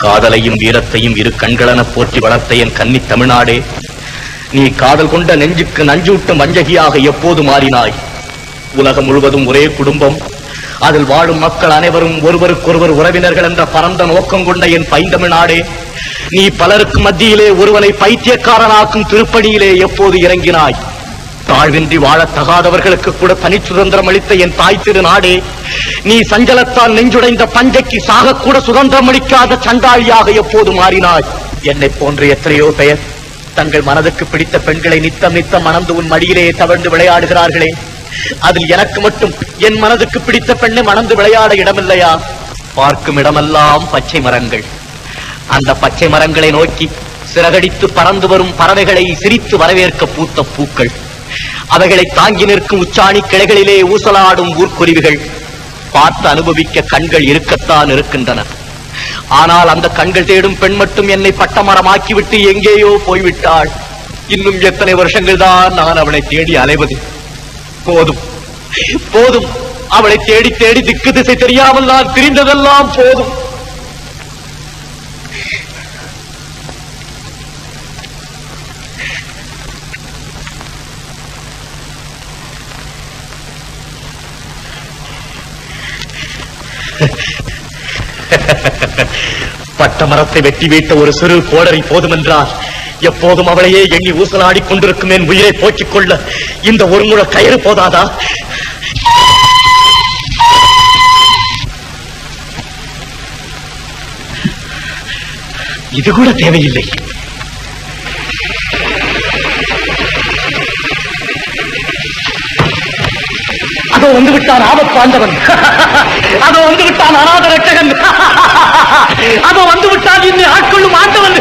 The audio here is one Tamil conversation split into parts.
காதலையும் வீரத்தையும் இரு கண்களென போற்றி வளர்த்த என் கன்னி தமிழ்நாடே, நீ காதல் கொண்ட நெஞ்சுக்கு நஞ்சூட்டும் வஞ்சகியாக எப்போது மாறினாய்? உலகம் முழுவதும் ஒரே குடும்பம், அதில் வாழும் மக்கள் அனைவரும் ஒருவருக்கொருவர் உறவினர்கள் என்ற பரந்த நோக்கம் கொண்ட என் பைந்தமிழ்நாடே, நீ பலருக்கு மத்தியிலே ஒருவனை பைத்தியக்காரனாக்கும் திருப்பணியிலே எப்போது இறங்கினாய்? தாழ்வின்றி வாழத் தகாதவர்களுக்கு கூட தனி சுதந்திரம் அளித்த என் தாய் திரு நாடே, நீ சஞ்சலத்தால் நெஞ்சுடைந்த பஞ்சைக்கு சாகக்கூட சுதந்திரம் அளிக்காத சண்டாளியாக எப்போது மாறினாய்? என்னை போன்ற எத்தனையோ பெயர் தங்கள் மனதுக்கு பிடித்த பெண்களை நித்தம் நித்தம் மணந்து உன் மடியிலே தவழ்ந்து விளையாடுகிறார்களே, அதில் எனக்கு மட்டும் என் மனதுக்கு பிடித்த பெண்ணை மணந்து விளையாட இடமில்லையா? பார்க்கும் இடமெல்லாம் பச்சை மரங்கள். அந்த பச்சை மரங்களை நோக்கி சிறகடித்து பறந்து வரும் பறவைகளை சிரித்து வரவேற்க பூத்த பூக்கள், அவைகளை தாங்கி நிற்கும் உச்சாணி கிளைகளிலே ஊசலாடும் ஊர்க்குருவிகள், பார்த்து அனுபவிக்க கண்கள் இருக்கத்தான் இருக்கின்றன. ஆனால் அந்த கண்கள் தேடும் பெண் மட்டும் என்னை பட்டமரமாக்கிவிட்டு எங்கேயோ போய்விட்டாள். இன்னும் எத்தனை வருஷங்கள் தான் நான் அவளை தேடி அலைவது? போதும் போதும், அவளை தேடி தேடி திக்கு திசை தெரியாமல் நான் திரிந்ததெல்லாம் போதும். பட்டமரத்தை வெட்டி வீட்ட ஒரு சிறு கோடரி போதுமென்றால் எப்போதும் அவளையே எண்ணி ஊசலாடிக் கொண்டிருக்கும் என் உயிரை போக்கிக் கொள்ள இந்த ஒரு முழ கயிறு போதாதா? இது கூட தேவையில்லை. அதோ வந்து விட்டான் ஆபத்தாண்டவன், அதோ வந்து விட்டான் அநாத ரட்சகன், அதோ வந்து விட்டான் என்னை ஆட்கொள்ளும் ஆண்டவன்.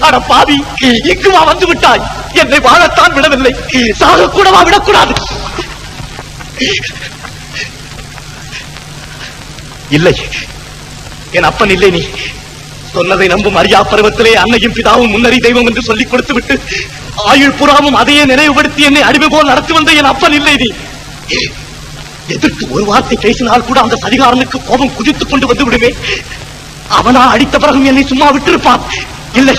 அட பாவி, இங்குவா வந்து விட்டாய்? என்னை வாழத்தான் விடவில்லை, சாக கூடவா விடக்கூடாது? இல்லை, என் அப்பன் இல்லை. நீ சொன்னதை நம்பும் அறியா பருவத்திலே அன்னையும் பிதாவும் முன்னறி தெய்வம் என்று சொல்லிக் கொடுத்து விட்டு ஆயுள் புறாவும் அதையே நினைவுபடுத்தி என்னை அடிமை போல் நடத்தி வந்த என் அப்பன் இல்லை. நீ எதிர்த்து ஒரு வார்த்தை பேசினால் கூட அந்த சதிகாரனுக்கு கோபம் குதித்துக் கொண்டு வந்து விடுமே. அவனா அடித்த பிறகும் என்னை சும்மா விட்டிருப்பான். இல்லை,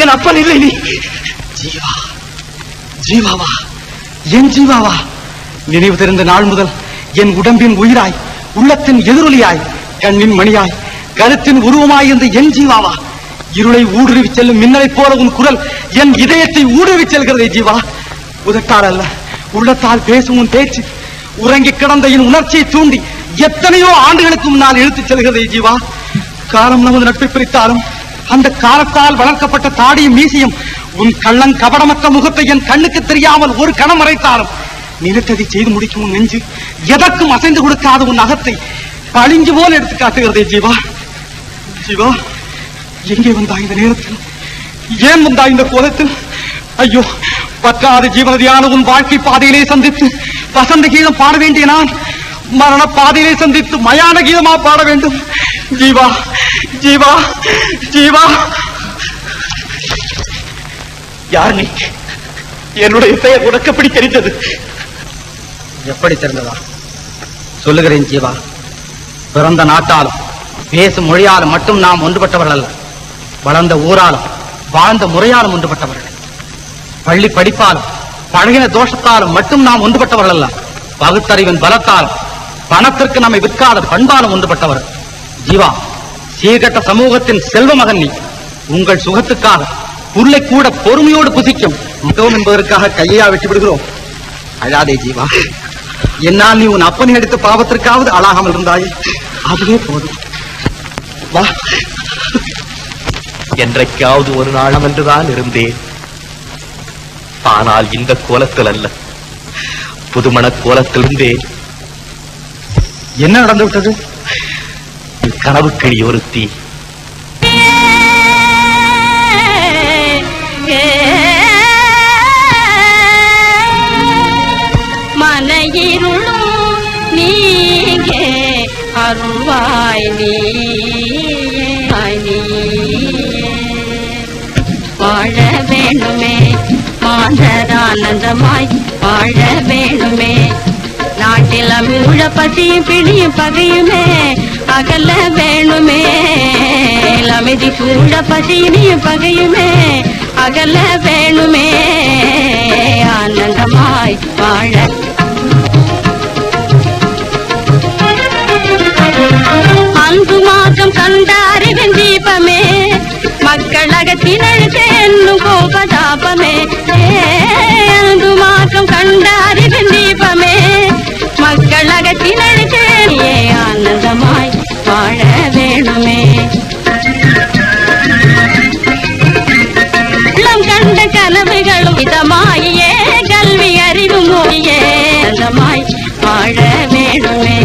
என் அப்பன் இல்லை. நீ ஜீவா, ஜீவாவா, என் ஜீவாவா? நினைவு தெரிந்த நாள் முதல் என் உடம்பின் உயிராய், உள்ளத்தின் எதிரொலியாய், கண்ணின் மணியாய், கருத்தின் உருவமாய் இருந்த என் ஜீவாவா? இருளை ஊடுருவி செல்லும் மின்னலை போல உன் குரல் என் இதயத்தை ஊடுருவி செல்கிறதே ஜீவா. உதட்டால் அல்ல, உள்ளத்தால் பேசும் உன் பேச்சு உறங்கி கிடந்த என் உணர்ச்சியை தூண்டி எத்தனையோ ஆண்டுகளுக்கு முன்னால் இழுத்துச் செல்கிறதே ஜீவா. காலம் நமது நட்பை பிரித்தாலும் அந்த காலத்தால் வளர்க்கப்பட்ட தாடியும் மீசியும் உன் கள்ளன் கபடமற்ற முகத்தை என் கண்ணுக்கு தெரியாமல் ஒரு கணம் மறைத்தாலும் நினைத்ததை செய்து முடிக்கும் உன் நெஞ்சு எதற்கும் அசைந்து கொடுக்காத உன் அகத்தை பளிஞ்சு போல் எடுத்து காட்டுகிறதே ஜீவா. ஜீவா, எங்கே வந்தா இந்த நேரத்தில்? ஏன் வந்தா இந்த கோலத்தில்? ஐயோ, பற்றாத ஜீவனதியான உன் வாழ்க்கை பாதையிலே சந்தித்து வசந்த கீதம் பாட வேண்டிய நான் மரண பாதையிலே சந்தித்து மயான கீதமா பாட வேண்டும். ஜீவா, ஜீவா, ஜீவா. யார் நீ? என்னுடைய பெயர் உனக்கு எப்படி தெரிந்தது? எப்படி தெரிந்ததா? சொல்லுகிறேன் ஜீவா. பிறந்த நாட்டாலும் பேசும் மொழியாலும் மட்டும் நாம் ஒன்றுபட்டவர்கள் அல்ல. வளர்ந்த ஊராலும் வாழ்ந்த முறையாலும் ஒன்றுபட்டவர்கள். பள்ளி படிப்பாலும் பழகின தோஷத்தாலும் மட்டும் நாம் ஒன்றுபட்டவர்கள் அல்ல. பகுத்தறிவின் பலத்தாலும் பணத்திற்கு நம்மை விற்காத பண்பாலும் ஒன்றுபட்டவர்கள். ஜீவா, சீர்கட்ட சமூகத்தின் செல்வ மகன் நீ. உங்கள் சுகத்துக்காக புல்லை கூட பொறுமையோடு புசிக்கும் மிகவும் என்பதற்காக கையா வெட்டி விடுகிறோம். அழாதே ஜீவா. என்னால் நீ உன் அப்பனை எடுத்த பாவத்திற்காவது அழாகாமல் இருந்தாயே, அதுவே போதும். வா. என்றைக்காவது ஒரு நாளம் என்றுதான் இருந்தேன். ஆனால் இந்த கோலத்தில் அல்ல, புதுமண கோலத்தில் இருந்தேன். என்ன நடந்து விட்டது? கனவு கிளி ஒருத்தி மனையிருளும் நீங்கே அருள்வாய் நீ வாழ வேணுமே மாந்தரானந்தமாய் வாழ வேணுமே. நாட்டில் அமிழ பசியும் பிடியும் பகையுமே அகல வேணுமே. அமைதி சூழ பசியும் பகையுமே அகல வேணுமே. ஆனந்தமாய் வாழ அன்பு மாற்றம் கண்ட அறிவின் தீபமே மக்களகத்தின் அழுத்தேன்னும் கோபதாபமே. அன்பு மாற்றம் கண்ட அறிவின் தீபமே மக்களகத்தின் அழுத்தே ஆனந்தமாய் வாழ வேணுமே. உள்ளம் கண்ட கனவுகளும் இதமாயே கல்வி அறிவு மொழியே ஆனந்தமாய் வாழ வேணுமே.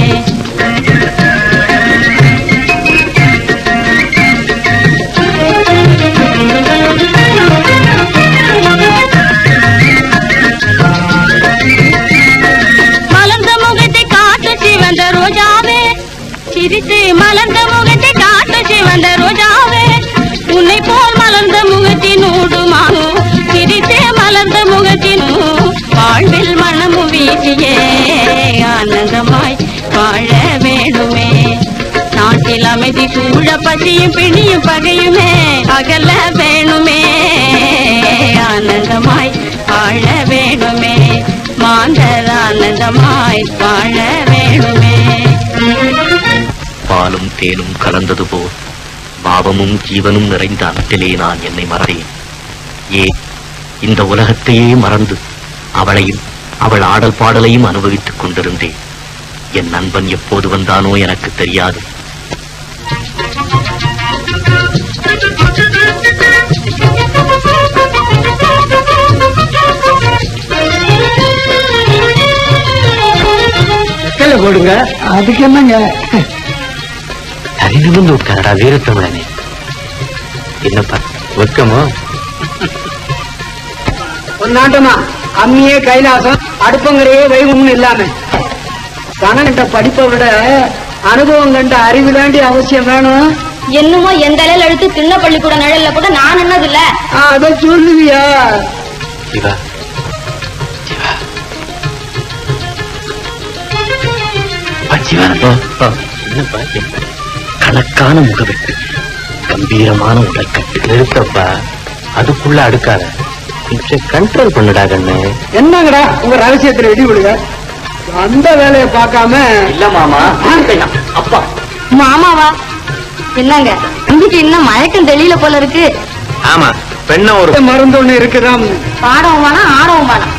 மலர்ந்த முகத்தை காட்டு சிவந்த ரோஜாவே சிரித்து மலர்ந்த முகத்தை காட்டு சிவந்த ரோஜாவே உன்னை போல் மலர்ந்த முகத்தினூடுமானோ சிரித்தே மலர்ந்த முகத்தினோ வாழ்வில் மனமு வீசியே ஆனந்தமாய் வாழ வேணுமே. நாட்டில் அமைதி சூழ பசியும் பிணியும் பகையுமே அகல வேணுமே. ஆனந்தமாய் வாழ வேணுமே. மாந்தர் ஆனந்தமாய் வாழ வேணுமே. பாலும் தேனும் கலந்தது போல் பாவமும் ஜீவனும் நிறைந்த அன்பிலே நான் என்னை மறந்தேன். ஏன் இந்த உலகத்தையே மறந்து அவளையும் அவள் ஆடல் பாடலையும் அனுபவித்துக் கொண்டிருந்தேன். என் நண்பன் எப்போது வந்தானோ எனக்கு தெரியாது. போடுங்க. அதுக்கு என்னங்க அறிந்து உட்காரா வீரத்தமிழனே. என்னப்பா வெக்கமோ? ஒரு நாட்டமா அம்மியே கைலாசம் அடுப்பங்கரையே வைகும்னு இல்லாம கணக்கிட்ட படிப்பை விட அனுபவம் கண்ட அறிவு தாண்டி அவசியம் வேணும். என்னமோ எந்த அலையில எடுத்து சின்ன பள்ளிக்கூட நிழல்ல கூட நான் என்னது இல்ல அத சொல்லுவியா? சிவா கணக்கான முகவெட்டு கம்பீரமான உடல் கட்டு நிறுத்தப்பா. அதுக்குள்ள அடுக்காத, கண்ட்ரோல் பண்ணுடா கண்ணு. என்னங்கடா உங்க ரகசியத்துல வெடி விடுங்க. அந்த வேலையை பார்க்காம இல்ல மாமா. அப்பா மாமாவா? என்னங்க இங்கிட்டு இன்னும் மயக்கம் தெளியல போல இருக்கு. ஆமா, பெண்ண ஒரு மருந்து ஒண்ணு இருக்குதான். பாடவும் வேணாம் ஆடவும் வேணாம்.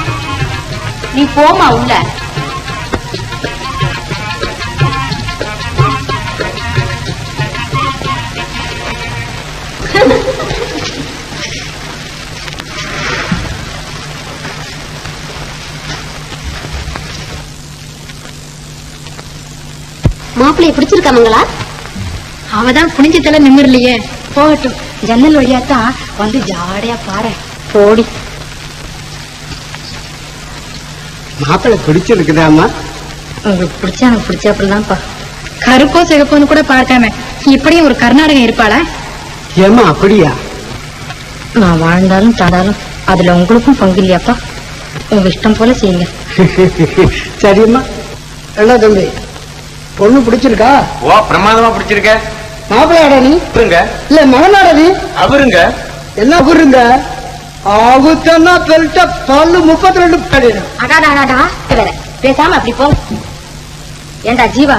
நீ போமா உள்ள. மாப்பிள்ளைய பிடிச்சிருக்காமங்களா? அவதான் புனிஞ்சத்தெல்லாம் நிமிரலையே. போகட்டும், ஜன்னல் வழியாத்தான் வந்து ஜாடையா பாரு. போடி. மாப்பிள்ளை பிடிச்சிருக்குதாமா? உங்களுக்கு பிடிச்சா எனக்கு பிடிச்சாப்பிடலாம்ப்பா. கருப்போ சிகப்போன்னு கூட பார்க்காம இப்படியும் ஒரு கர்நாடகம் இருப்பாளா? ஏமா அப்படியா? நான் வாழ்ந்தாலும் தாடாலும் அதுல உங்களுக்கும் பங்கு இல்லையாப்பா. உங்க இஷ்டம் போல செய்யுங்க. சரியம்மா. என்ன தம்பி, பொண்ணு பிடிச்சிருக்கா? ஓ, பிரமாதமா பிடிச்சிருக்க. மாப்பிள்ளையாடா நீ? இல்ல மகனாடா நீ? அவருங்க. என்ன அவருங்க? ஆகுத்தன்னா பெருட்ட பல்லு 32 பேரு. அடாடாடா வேற பேசாம அப்படி போ. ஏண்டா ஜீவா,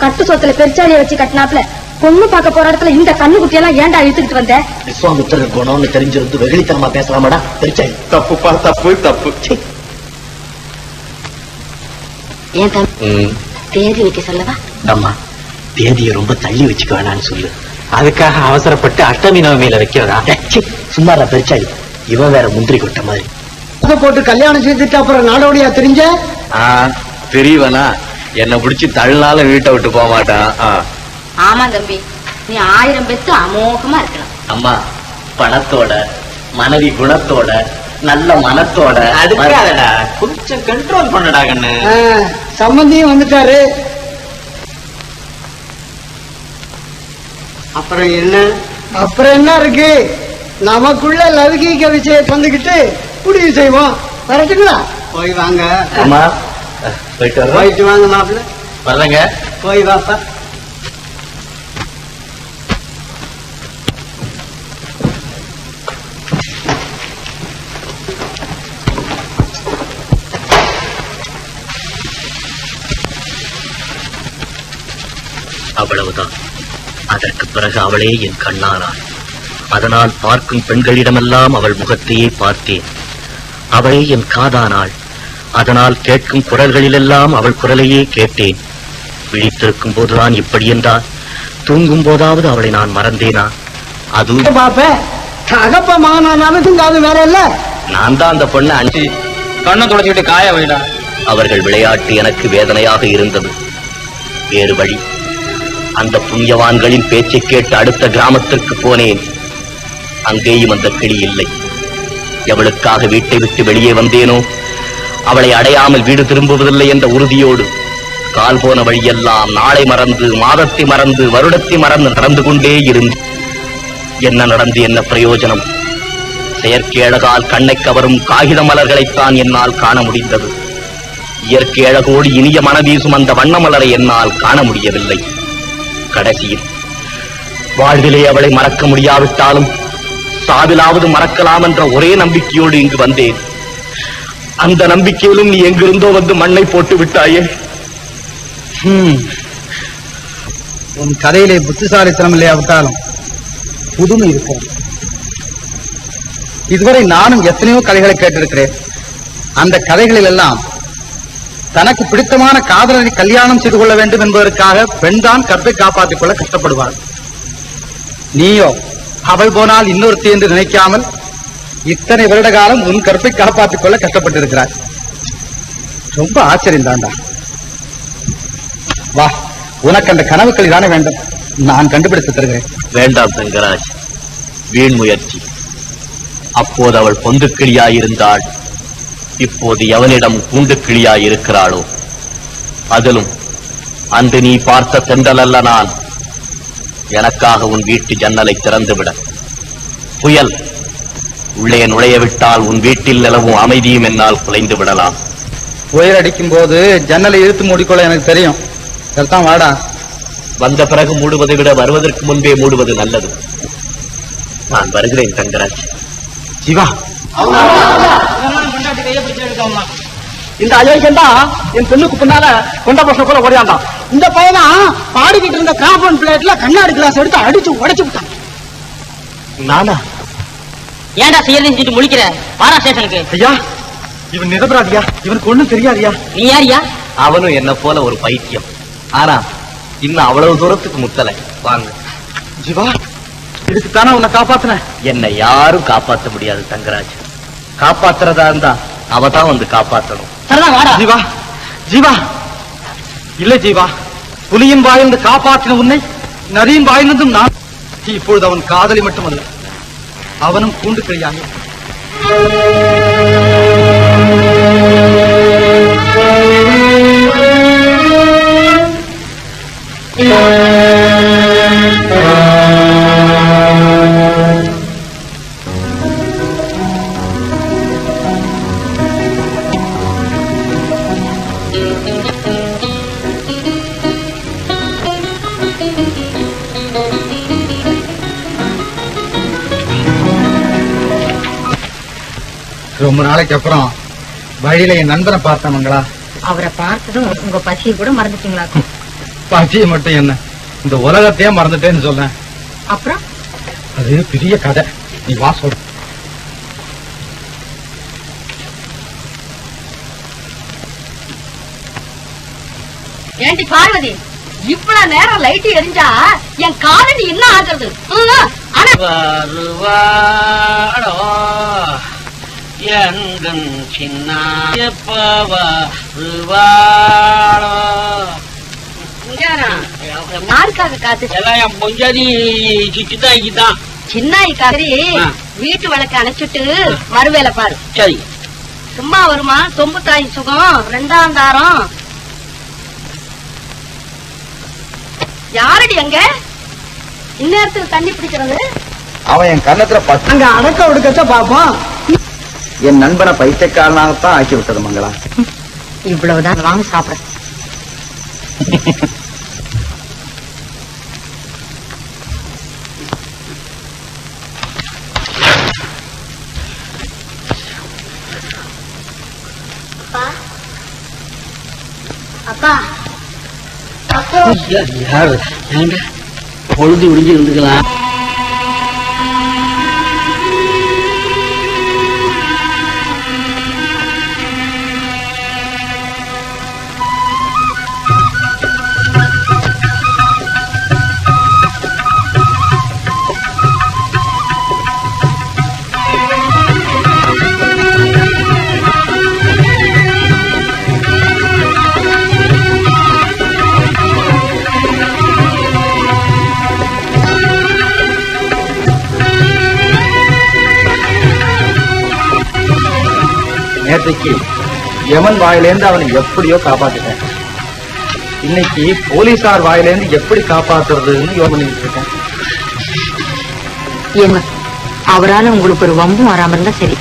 கட்டு சொத்துல பெருச்சாலிய வச்சு கட்டினாப்ல பொண்ணு பார்க்க போற இடத்துல இந்த கண்ணு குட்டியெல்லாம் ஏண்டா இழுத்துக்கிட்டு வந்த? விஸ்வாமித்திரர் குணம்னு தெரிஞ்சிருந்து வெகுளித்தனமா பேசலாமாடா? பெருச்சாலி தப்புப்பா, தப்பு தப்பு. ஏன் தம்பி தேதி வைக்க சொல்லவா? அம்மா, தேதியை ரொம்ப தள்ளி வச்சுக்க வேணான்னு சொல்லு. அதுக்காக அவசரப்பட்டு அஷ்டமி நவமியில வைக்கிறதா? சும்மாரா பெருச்சாளி, இவன் வேற முந்திரி கொட்ட மாதிரி. போட்டு கல்யாணம் செய்துட்டு அப்புறம் நாடோடியா தெரிஞ்ச தெரியவனா என்ன பிடிச்சி தள்ளினாலும் வீட்டை விட்டு போக மாட்டான். ஆமா தம்பி, நீ 1000 பெத்து அமோகமா இருக்கலாம். அம்மா பணத்தோட மனைவி குணத்தோட நல்ல மனத்தோட கொஞ்சம் கண்ட்ரோல் பண்ணடா கண்ணு. சம்பந்தியும் வந்துட்டாரு. அப்புறம் என்ன இருக்கு, நமக்குள்ள லௌகீக விஷயம் வந்துகிட்டு முடிவு செய்வோம். வரட்டுங்களா? போய் வாங்க. அம்மா போயிட்டு வாங்க மாப்பிள்ள. வர்றேங்க. போய் வாப்பா. அவ்வளவுதான். அதற்கு பிறகு அவளே என் கண்ணானாள். அதனால் பார்க்கும் பெண்களிடமெல்லாம் அவள் முகத்தையே பார்த்தேன். அவளே என் காதானாள். அதனால் கேட்கும் குரல்களிலெல்லாம் அவள் குரலையே கேட்டேன். விழித்திருக்கும் போதுதான் இப்படி என்றால், தூங்கும் போதாவது அவளை நான் மறந்தேனா? அதுவும் அகப்ப மகனானாலும் அது வேற இல்ல. நான் தான் அந்த பொண்ணை அஞ்சு கண்ணை தொடச்சிட்டு காய வைடா. அவர்கள் விளையாட்டு எனக்கு வேதனையாக இருந்தது. வேறு வழி. அந்த புண்ணியவான்களின் பேச்சை கேட்டு அடுத்த கிராமத்திற்கு போனேன். அங்கேயும் அந்த கிளி இல்லை. எவளுக்காக வீட்டை விட்டு வெளியே வந்தேனோ அவளை அடையாமல் வீடு திரும்புவதில்லை என்ற உறுதியோடு கால் போன வழியெல்லாம் நாளை மறந்து, மாதத்தை மறந்து, வருடத்தை மறந்து நடந்து கொண்டே இருந்து என்ன நடந்து என்ன பிரயோஜனம்? செயற்கை அழகால் கண்ணை கவரும் காகித மலர்களைத்தான் என்னால் காண முடிந்தது. இயற்கை அழகோடு இனிய மனவீசும் அந்த வண்ண மலரை என்னால் காண முடியவில்லை. கடைசியில் வாழ்விலே அவளை மறக்க முடியாவிட்டாலும் சாவிலாவது மறக்கலாம் என்ற ஒரே நம்பிக்கையோடு இங்கு வந்தேன். அந்த நம்பிக்கையிலும் நீ எங்கிருந்தோ வந்து மண்ணை போட்டு விட்டாயே. உன் கதையிலே புத்திசாலித்தனம் இல்லையாவிட்டாலும் புதுமை இருக்கிறது. இதுவரை நானும் எத்தனையோ கதைகளை கேட்டிருக்கிறேன். அந்த கதைகளில் எல்லாம் தனக்கு பிடித்தமான காதலனை கல்யாணம் செய்து கொள்ள வேண்டும் என்பதற்காக பெண்தான் கற்பை காப்பாற்றிக் கொள்ள கஷ்டப்படுவாள். நீயோ அவள் போனால் இன்னொருத்தி என்று நினைக்காமல் இத்தனை வருட காலம் உன் கற்பை காப்பாற்றிக் கொள்ள கஷ்டப்பட்டிருக்கிறாய். ரொம்ப ஆச்சரியம் தாண்டா. வா, உனக்கு அந்த கனவுக்கள் தானே வேண்டும், நான் கண்டுபிடித்து தருகிறேன். வேண்டாம் தங்கராஜ், வீண் முயற்சி. அப்போது அவள் பொந்து கிளியாயிருந்தாள். இப்போது எவனிடம் கூண்டு கிளியாயிருக்கிறாளோ? அதிலும் அன்று நீ பார்த்த தென்றல் அல்ல நான். எனக்காக உன் வீட்டு ஜன்னலை திறந்துவிட. புயல் உள்ளே நுழைய விட்டால் உன் வீட்டில் நிலவும் அமைதியும் என்னால் குலைந்து விடலாம். புயல் அடிக்கும் போது ஜன்னலை இழுத்து மூடிக்கொள்ள எனக்கு தெரியும். தான் வாடா. வந்த பிறகு மூடுவதை விட வருவதற்கு முன்பே மூடுவது நல்லது. நான் வருகிறேன் தங்கராஜ். சிவா, இந்த அயோக்கியம் தான் என் பெண்ணுக்கு பின்னால கொண்ட பசங்க போல ஓடியாண்டான். இந்த பையனா பாடிக்கிட்டு இருந்த காம்பவுண்ட் பிளேட்ல கண்ணாடி கிளாஸ் எடுத்து அடிச்சு உடைச்சு விட்டான். நானா? ஏன்டா செய்யறது முழிக்கிற? வாரா ஸ்டேஷனுக்கு. ஐயா, இவன் நிரபராதியா, இவனுக்கு ஒண்ணும் தெரியாதியா. நீ யாரியா? அவனும் என்ன போல ஒரு பைத்தியம். ஆனா இன்னும் அவ்வளவு தூரத்துக்கு முத்தலை. வாங்க. ஜீவா, இதுக்குத்தானே உன்னை காப்பாத்தின. என்னை யாரும் காப்பாற்ற முடியாது தங்கராஜ். காப்பாத்துறதா இருந்தா அவதான் வந்து காப்பாற்றணும். ஜீவா, ஜீவா, இல்ல ஜீவா, புலியின் வாயிலிருந்து காப்பாற்றின உன்னை நதியின் வாயிலிருந்தும் நான். இப்பொழுது அவன் காதலி மட்டுமல்ல, அவனும் கூண்டு கிளியாக. ரொம்ப நாளைக்கு அப்புறம் வழியில என் நண்பனை பார்த்தவங்களா. அவரை பார்த்ததும் உங்க பசியை கூட மறந்துட்டீங்களா? பசியை மட்டும் என்ன, இந்த உலகத்தையே மறந்துட்டேன்னு சொல்றேன். அப்புறம் அது பெரிய கதை, நீ வா சொல்ற. ஏண்டி பார்வதி, இவ்வளவு நேரம் லைட் எரிஞ்சா என் காலனி என்ன ஆகுறது? வருவாடோ எங்கள் சின்ன வருவாடோ யாருக்காக காத்து? எல்லாம் பொஞ்சாதி சிச்சுதான் சின்னாய்க்காரி வீட்டு விளக்க அணைச்சிட்டு மறுவேலை பாரு. சரி. சும்மா வருமா சொம்பு தாய் சுகம் 2ஆம் தாரம். யாரடி அங்க இந்நேரத்துக்கு தண்ணி பிடிக்கிறது? அவன் என் கண்ணத்துல பத்து அங்க அடக்க ஒடுக்கச்ச பாப்போம். என் நண்பனை பைத்தியக்காரனாகத்தான் ஆக்கி விட்டது மங்களா. இவ்வளவுதான் வாங்க சாப்பிட. அப்பா யாரு பொழுது விடிஞ்சு இருந்துக்கலாம். நேற்றைக்கு யமன் வாயிலேந்து அவனை எப்படியோ காப்பாத்திட்டேன். இன்னைக்கு போலீசார் வாயிலேந்து எப்படி காப்பாத்துறதுன்னு யோசனைட்டு இருக்கேன். அவரால உங்களுக்கு ஒரு வம்பும் வராம இருந்தா சரி.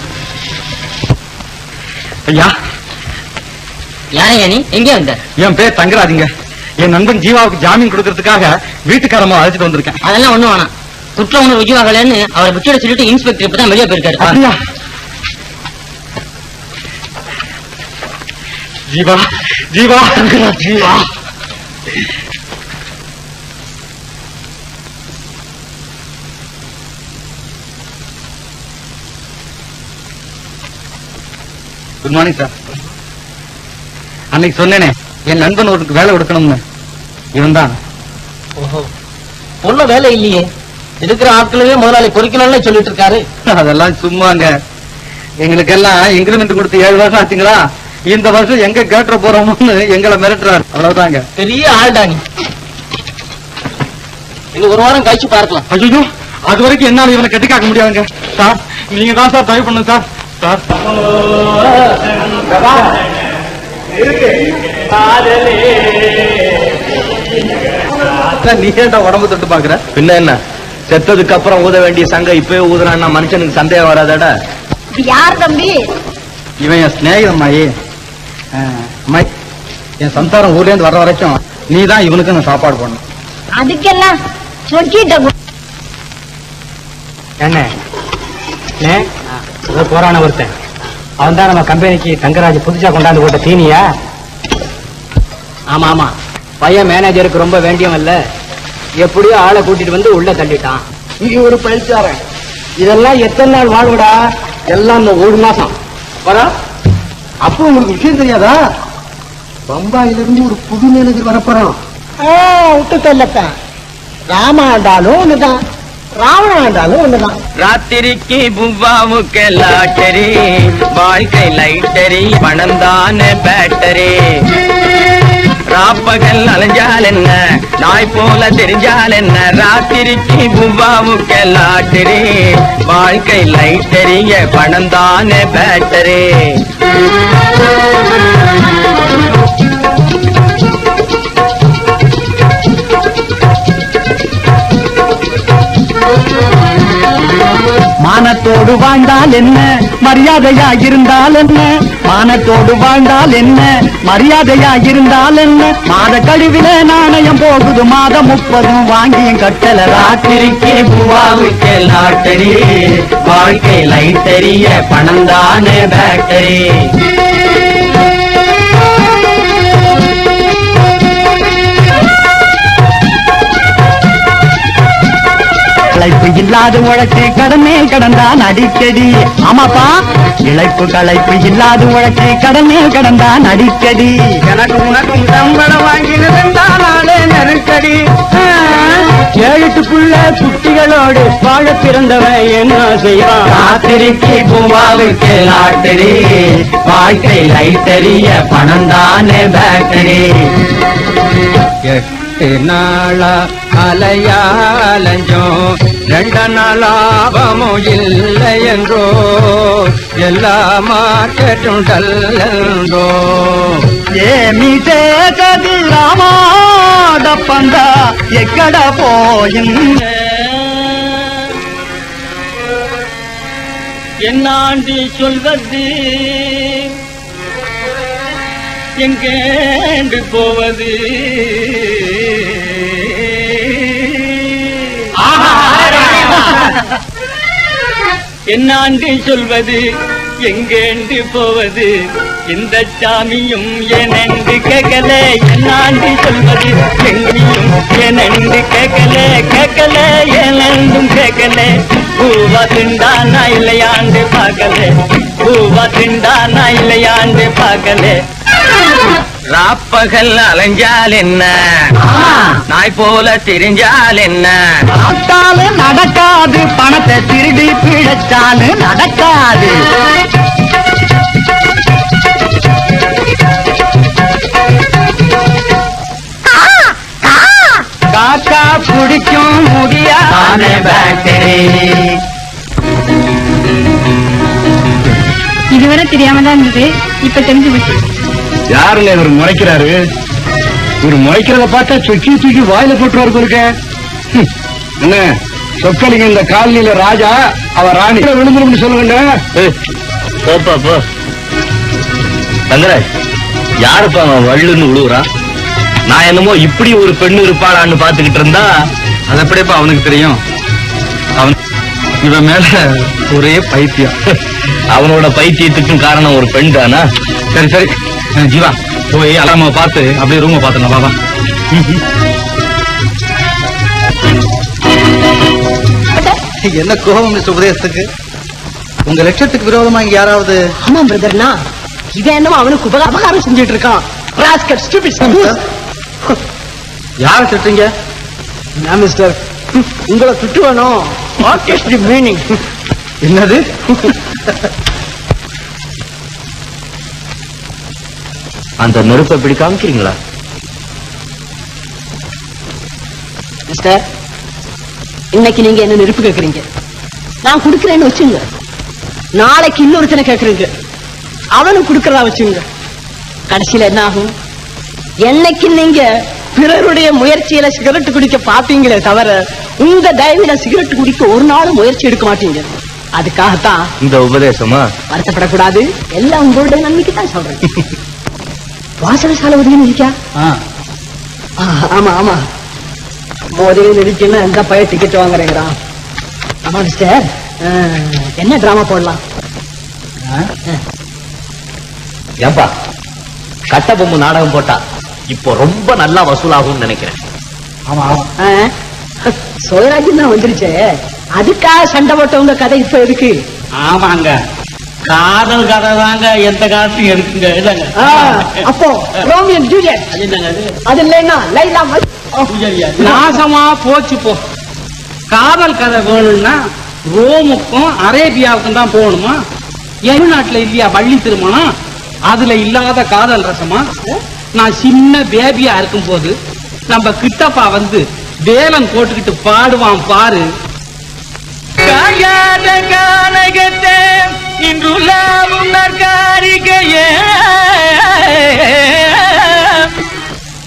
ஐயா, யாரையா நீ? எங்கே வந்த? என் பேர் தங்கராஜுங்க. என் நண்பன் ஜீவாவுக்கு ஜாமீன் கொடுக்கறதுக்காக வீட்டுக்காரமா அழைச்சிட்டு வந்திருக்கேன். அதெல்லாம் ஒண்ணு வேணாம். குற்ற உணர்வு ருஜுவாகலன்னு அவரை விட்டுட சொல்லிட்டு இன்ஸ்பெக்டர் இப்பதான் வெளியே போயிருக்காரு. அப்படியா? Jeeva Jeeva Jeeva good morning sir. அன்னைக்கு சொன்னேனே என் நண்பன் ஒருக்கு வேலை கொடுக்கணும்னு, இவன் தான். ஓஹோ, பொண்ணு வேலை இல்லையே, இருக்கிற ஆட்களவே முதலாளி பொறிக்கணும்னு சொல்லிட்டு இருக்காரு. அதெல்லாம் சும்மாங்க. எங்களுக்கெல்லாம் இன்கிரிமெண்ட் கொடுத்து 7 வருஷம் ஆச்சுங்களா. இந்த வருஷம் எங்க கேட்டுற போறோம்னு எங்களை மிரட்டுறாரு. அவ்வளவுதாங்க. பெரிய ஆள்டாங்க. இது ஒரு வாரம் கழிச்சு பார்க்கலாம். ஐயோ, அது வரைக்கும் என்னால இவனை கட்டி காக்க முடியாதுங்க சார். நீங்க தான் சார் தயவு பண்ணுங்க சார். சார் நீ ஏன்டா உடம்பு தொட்டு பாக்குற? பின்ன என்ன, செத்ததுக்கு அப்புறம் ஊத வேண்டிய சங்க இப்பவே ஊதுறான்னா மனுஷனுக்கு சந்தேகம் வராதடா. யார் தம்பி? இவன் என் சிநேகிதம் மாயி. என் சம்சாரம் ஊர்ல இருந்து வர்ற வரைக்கும் நீ தான் இவனுக்கு நான் சாப்பாடு போடணும். அதுக்கெல்லாம் சொல்லிட்ட என்ன போறான ஒருத்தன் அவன் தான் நம்ம கம்பெனிக்கு தங்கராஜ் புதுசா கொண்டாந்து போட்ட தீனியா? ஆமா ஆமா, பையன் மேனேஜருக்கு ரொம்ப வேண்டியவன் இல்ல, எப்படியோ ஆளை கூட்டிட்டு வந்து உள்ள தள்ளிட்டான். இங்க ஒரு பயிற்சியாரன். இதெல்லாம் எத்தனை நாள் வாழ்வுடா? எல்லாம் இந்த 1 மாசம் வரா. அப்போ உங்களுக்கு விஷயம் தெரியாதா? பம்பாயில இருந்து ஒரு புது மேனேஜர் வரப்போறான். விட்டு சொல்லத்தான். ராமாண்டாலும் ஒண்ணுதான், ராவணாண்டாலும் ஒண்ணுதான். ராத்திரிக்கு புவ்வாவுக்கு லாட்டரி, வாழ்க்கை லைட்டரி, பணந்தான பேட்டரி. ராப்பகல் அலைஞ்சால் என்ன, நாய் போல தெரிஞ்சால் என்ன, ராத்திரிக்கு புவ்வாவுக்கு லாட்டரி, வாழ்க்கை லைட்டரிய, பணந்தான பேட்டரி. மானத்தோடு வாழ்ந்தால் என்ன, மரியாதையா இருந்தால் என்ன, மானத்தோடு வாழ்ந்தால் என்ன, மரியாதையா இருந்தால் என்ன, மாத கழிவில நாணயம் போகுது, மாதம் 30 வாங்கியும் கட்டல. ராத்திரிக்கு பூவாவுக்கு லாட்டரி, வாழ்க்கை லைட்டரிய, பணந்தான பேட்டரி. களைப்பு இல்லாது உழைச்சு கடனே கடந்தான் அடிக்கடி. ஆமாப்பா, இழைப்பு களைப்பு இல்லாது உழைச்சு கடனே கடந்தான் அடிக்கடி. எனக்கு உனக்கும் சம்பளம் வாங்கினதுதான் நாளே நெருக்கடி. 7-8 குட்டிகளோடு வாழ பிறந்தவன் என்ன செய்வான்? ராத்திரிக்கு பூவாவுக்கு லாட்டரி, வாழ்க்கை லைட்டரிய பணம் தானே பேட்டரி. 8 நாளா அலையாலஞ்சோம், 2 நாளாபமும் இல்லை என்றோ, எல்லா மார்க்கெட்டும் டல்லோ. ఏమిటే కది రామాడప్పంద ఎక్కడ పోయింది? என்னாண்டி சொல்வது, எங்கேண்டு போவது? என்னாண்டி சொல்வது, எங்கேண்டு போவது? இந்த சாமியும் எனண்டு கேட்கல. என்னாண்டி சொல்வது, எங்கேயும் எனண்டு கேட்கல. கேட்கல எனண்டும் கேட்கல. பூவா திண்டானா இல்லையாண்டு பார்க்கல. பூவா திண்டானா இல்லையாண்டு பார்க்கல. ராப்பகல் அலைஞ்சால் என்ன, நாய் போல திரிஞ்சால் என்ன? பார்த்தாலும் நடக்காது, பணத்தை திருடி பிழைச்சாலும் நடக்காது. காக்கா பிடிக்கும் முடியாத பேட்டரி. இதுவரை தெரியாம தான் இருந்தது, இப்ப தெரிஞ்சு போச்சு. யாருங்க இவர் முறைக்கிறாரு? இவர் முறைக்கிறத பார்த்தா சொக்கி தூக்கி வாயில போட்டுருவாரு போருக்க. என்ன சொக்கலிங்க இந்த காலனியில ராஜா, அவ ராணி விழுந்துரும் சொல்லுங்க. போப்பா போ. தங்கராஜ், யாருப்பா அவன் வள்ளுன்னு விழுவுறான்? நான் என்னமோ இப்படி ஒரு பெண்ணு இருப்பாளான்னு பாத்துக்கிட்டு இருந்தா, அது எப்படிப்பா அவனுக்கு தெரியும்? அவன் இவன் மேல ஒரே பைத்தியம். அவனோட பைத்தியத்துக்கும் காரணம் ஒரு பெண் தானா? சரி சரி ஜீவா, போய் அலாம பார்த்து அப்படியே ரூம பாத்துங்க பாபா. என்ன கோபம் மிஸ்டர் உபதேசத்துக்கு? உங்க லட்சத்துக்கு விரோதமா இங்க யாராவது? ஆமா பிரதர்னா, இவன் என்னமோ அவனுக்கு அபகாரம் செஞ்சுட்டு இருக்கான். யார திட்டுறீங்க? மிஸ்டர், உங்களை திட்டுவனும். மீனிங் என்னது? அந்த நெருப்பை இப்படி காமிக்கிறீங்களா? மிஸ்டர், இன்னைக்கு நீங்க என்ன நெருப்பு கேக்குறீங்க, நான் குடுக்கிறேன்னு வச்சுங்க. நாளைக்கு இன்னொருத்தனை கேக்குறீங்க, அவனும் குடுக்கறதா வச்சுங்க. கடைசியில என்ன ஆகும்? என்னைக்கு நீங்க பிறருடைய முயற்சியில சிகரெட் குடிக்க பாப்பீங்களே தவிர, உங்க தயவுல சிகரெட் குடிக்க ஒரு நாளும் முயற்சி எடுக்க மாட்டீங்க. அதுக்காகத்தான் இந்த உபதேசமா? வருத்தப்படக்கூடாது, எல்லாம் உங்களுடைய நன்மைக்கு தான் சொல்றேன். வாசகசாலை உதவி இருக்கா? ஆமா ஆமா, மோதலில் இருக்குன்னா எந்த பையன் டிக்கெட் வாங்குறேங்கிறான். ஆமா மிஸ்டர், என்ன டிராமா போடலாம்? ஏன்பா, கட்டபொம்மு நாடகம் போட்டா இப்போ ரொம்ப நல்லா வசூலாகும்னு நினைக்கிறேன். சோழராஜ்யம் தான் வந்துருச்சே, அதுக்காக சண்டை போட்டவங்க கதை இப்ப எதுக்கு? ஆமாங்க, காதல் கதை தாங்க எந்த காலத்தையும் இருக்குங்க. இல்லங்க, அப்போ ரோமியோ அண்ட் ஜூலியட் அது இல்லைன்னா லைலா நாசமா போச்சு போ. காதல் கதை வேணும்னா ரோமுக்கும் அரேபியாவுக்கும் தான் போகணுமா? தமிழ்நாட்டுல இல்லையா வள்ளி திருமணம்? அதுல இல்லாத காதல் ரசமா? நான் சின்ன பேபியா இருக்கும் போது நம்ம கிட்டப்பா வந்து வேலன் போட்டுக்கிட்டு பாடுவான் பாரு. காயாத கானகத்தே இன்றுலாவும் நற்காரிகையே,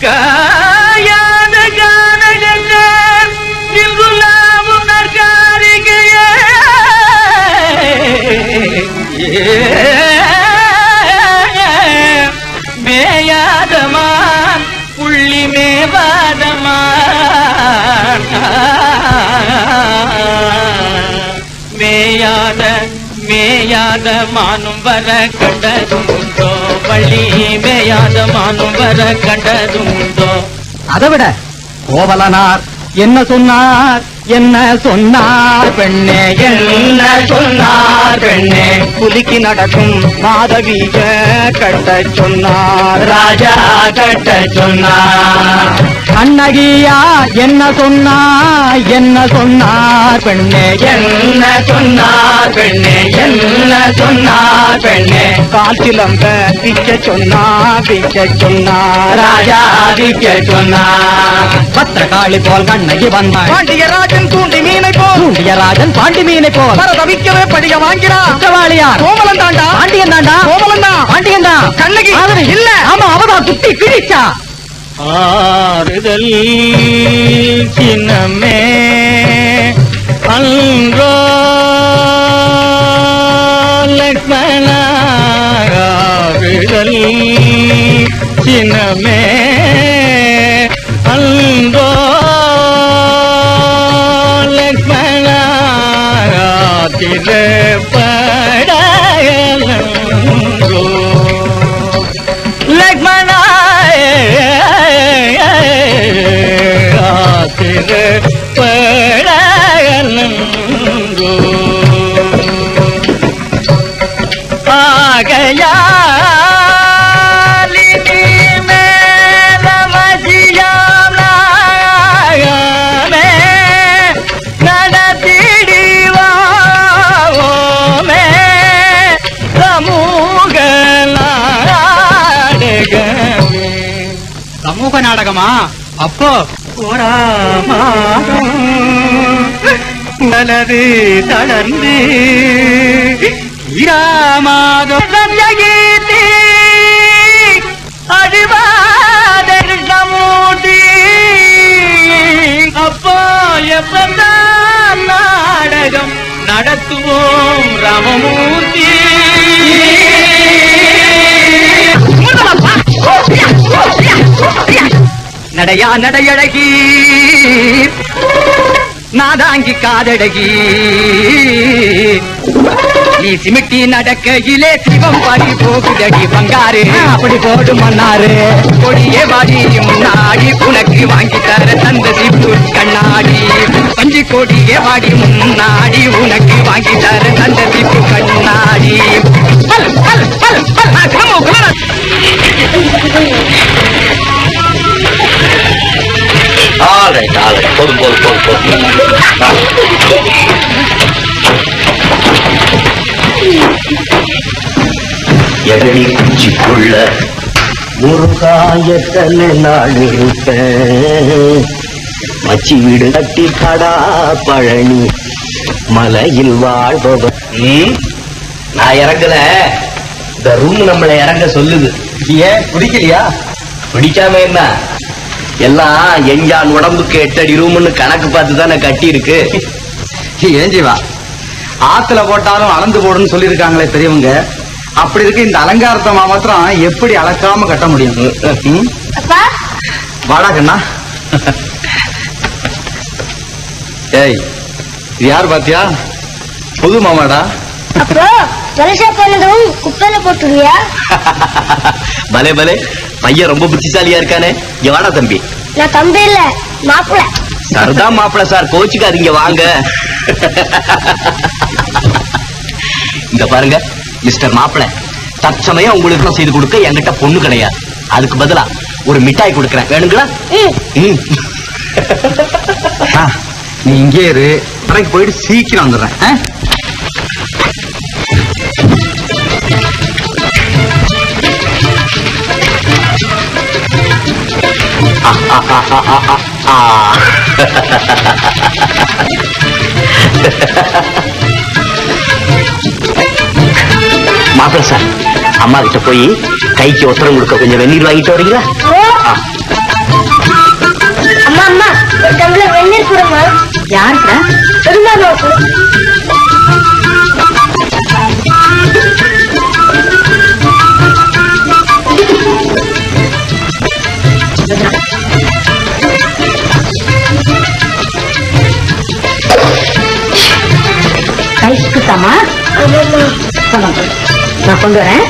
காயாத கானகத்தே இன்றுலாவும் நற்காரிகையே, மேயாதமான் புள்ளி மேவாதமான், மேயாத மேயாத மானும் வர கண்டதுண்டோ, வள்ளி மேயாத மானும் வர கண்டதுண்டோ. அதை விட கோவலனார் என்ன சொன்னார்? என்ன சொன்னார் பெண்ணே என்ன சொன்னார் பெண்ணே புலிக்கு நடக்கும் மாதவிக கட்ட சொன்னார் ராஜா கட்ட சொன்னார் கண்ணகியா என்ன சொன்னார் பெண்ணே என்ன சொன்னார் பெண்ணே என்ன சொன்னார் பெண்ணே கால் சிலம்ப விக்க சொன்னார் ராஜா விக்க சொன்னார் பத்திரகாளி போல் கண்ணகி வந்தாள் பாண்டியராஜன் தூண்டி மீனை போல் தவிக்கவே படிய வாங்கினான் குற்றவாளியார் கோமலன் தாண்டா பாண்டியன் தான் கண்ணகி இல்ல ஆமா அவதான் குத்தி கிழிச்சா ஆறுதல் சின்னமே அன்றோ லக்ஷ்மணா ஆறுதல் சின்னமே அன்றோ லக்ஷ்மணா திருப்படலோ லக்ஷ்மணா திருப்படலோ ஆகையாலினி மேலமசியாம் நாயமே நடத்திடிவாமே சமூக நாடகமா அப்போ மலரு தளர்ந்து ராமாதீதி அடிவாதர் சமூதி அப்போ எப்பதான் நாடகம் நடத்துவோம் ராமமூர்த்தி நடையா நடையழகி நாதாங்கி காதழகி நீ சிமிட்டி நடக்கையிலே சிவம் பாடி போகுதடி பங்காரு அப்படி போடு மன்னாரு கொடியே வாடி முன்னாடி உனக்கு வாங்கி தர தந்த சிப்பு கண்ணாடி பஞ்சு கொடியே வாடி முன்னாடி உனக்கு வாங்கி தர தந்த சிப்பு கண்ணாடி போதும் எழி குச்சிக்குள்ள முருகாயத்தனை நாள் இருக்க மச்சி வீடு கட்டி கடா பழனி மலையில் வாழ்பவர் நான் இறங்கல இந்த ரூம் நம்மளை இறங்க சொல்லுது ஏன் பிடிக்கலையா பிடிக்காம என்ன எல்லாம் எஞ்சான் உடம்புக்கு 8 அடி ரூம்னு கணக்கு பார்த்து தானே கட்டி இருக்கு ஏன் ஜீவா ஆத்துல போட்டாலும் அளந்து போடுன்னு சொல்லியிருக்காங்களே பெரியவங்க அப்படி இருக்கு இந்த அலங்காரத்தை மாத்திரம் எப்படி அளக்காம கட்ட முடியும் வாடா கண்ணா ஏய் இது யார் பாத்தியா புது மாமாடா அப்போ பரிசா பண்ணதும் குப்பையில போட்டுருவியா பலே பலே பையன் ரொம்ப புத்திசாலியா இருக்கானே இங்க வாடா தம்பி நான் தம்பி இல்ல மாப்பிள்ள சரதா மாப்பிள்ள சார் கோச்சுக்காதீங்க வாங்க இந்த பாருங்க மிஸ்டர் மாப்பிள்ள தற்சமயம் உங்களுக்கு செய்து கொடுக்க என்கிட்ட பொண்ணு கிடையாது அதுக்கு பதிலா ஒரு மிட்டாய் கொடுக்கறேன் வேணுங்களா நீ இங்கே இரு கடைக்கு போயிட்டு சீக்கிரம் வந்துடுறேன் மாப்பிள்ள சார் அம்மா கிட்ட போய் கைக்கு ஒத்தரம் கொடுக்க கொஞ்சம் வெந்நீர் வாங்கிட்டு வரீங்களா அம்மா அம்மா ஒரு டம்ளர் வெந்நீர் கொடுமா யாருக்கா பெருமாளுக்கு கைக்குத்தாமா நான் கொண்டு வரேன்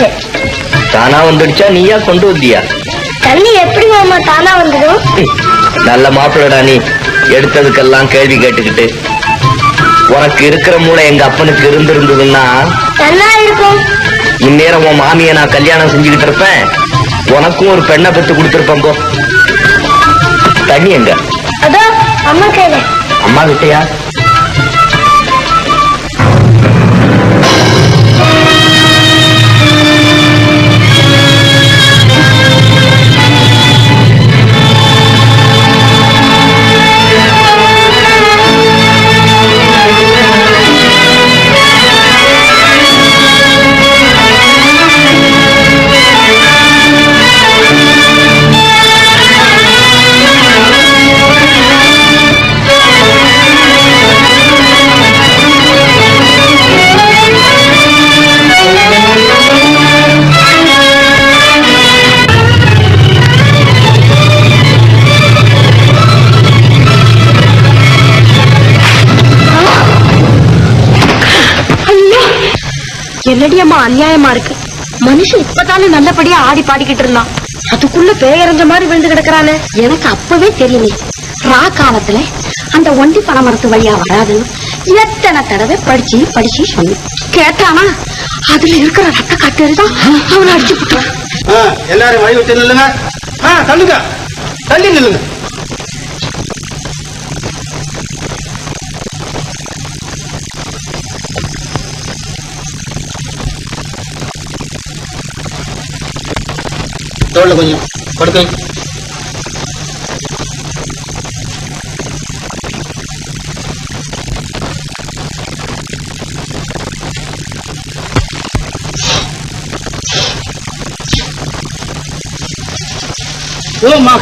வந்துடுச்சு. தானா வந்துடுச்சா நீயா கொண்டு வந்தியா? தண்ணி எப்படி மாமா தானா வந்துடும்? நல்ல மாப்பிள்ளடா நீ, எடுத்ததுக்கெல்லாம் கேள்வி கேட்டுக்கிட்டு. உனக்கு இருக்கிற மூளை எங்க அப்பனுக்கு இருந்திருந்ததுன்னா நல்லா இருக்கும். இந்நேரம் உன் மாமியை நான் கல்யாணம் செஞ்சுக்கிட்டு இருப்பேன், உனக்கும் ஒரு பெண்ணை பெத்து கொடுத்துருப்பேன். போ. தண்ணி எங்க? அதோ அம்மா கையில. அம்மா கிட்டயா? என்னடி அம்மா அநியாயமா இருக்கு. மனுஷன் இப்பதானே நல்லபடியா ஆடி பாடிக்கிட்டு இருந்தான், அதுக்குள்ள பேயறிஞ்ச மாதிரி விழுந்து கிடக்குறானே. எனக்கு அப்பவே தெரியுமே ரா காலத்துல அந்த ஒண்டி பனைமரத்து வழியா வராதுன்னு எத்தனை தடவை படிச்சு படிச்சு சொன்னேன். கேட்டானா அதுல இருக்கிற ரத்த காட்டுதான் அவனை அடிச்சு விட்டான். எல்லாரும் வழி விட்டு நில்லுங்க. தள்ளுங்க, தள்ளி நில்லுங்க. தோல்ல கொஞ்சம் படுக்க.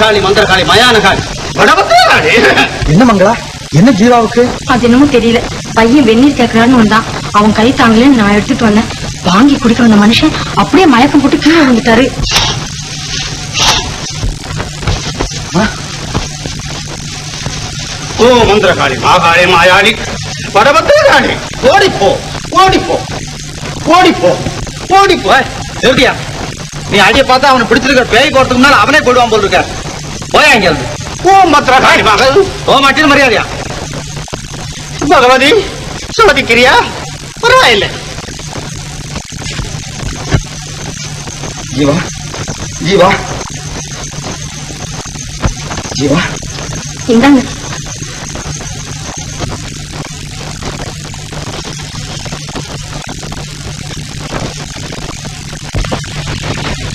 காளி மந்திர காளி மயான காளி காளி. என்ன மங்களா, என்ன ஜீவாவுக்கு? அது என்னமோ தெரியல, பையன் வெந்நீர் கேட்கிறான்னு வந்தான். அவன் கை தாங்களேன்னு நான் எடுத்துட்டு வந்தேன். வாங்கி குடிக்க வந்த மனுஷன் அப்படியே மயக்கம் போட்டு கீழே விழுந்துட்டாரு. ஓ மந்திர காளி மாகாளி மாயாளி படபத்திர காளி, ஓடிப்போ ஓடிப்போ ஓடிப்போ ஓடிப்போ. நிறுத்தியா, நீ அடிய பார்த்தா அவனை பிடிச்சிருக்க பேய் போறதுக்கு முன்னால அவனே கொள்வான் போல் இருக்க. போயா இங்க இருந்து. ஓ மந்திர காளி மகள். ஓ மாட்டின்னு மரியாதையா. பகவதி சோதிக்கிறியா? பரவாயில்லை. ஜீவா ஜீவா ஜீவா, இந்தாங்க.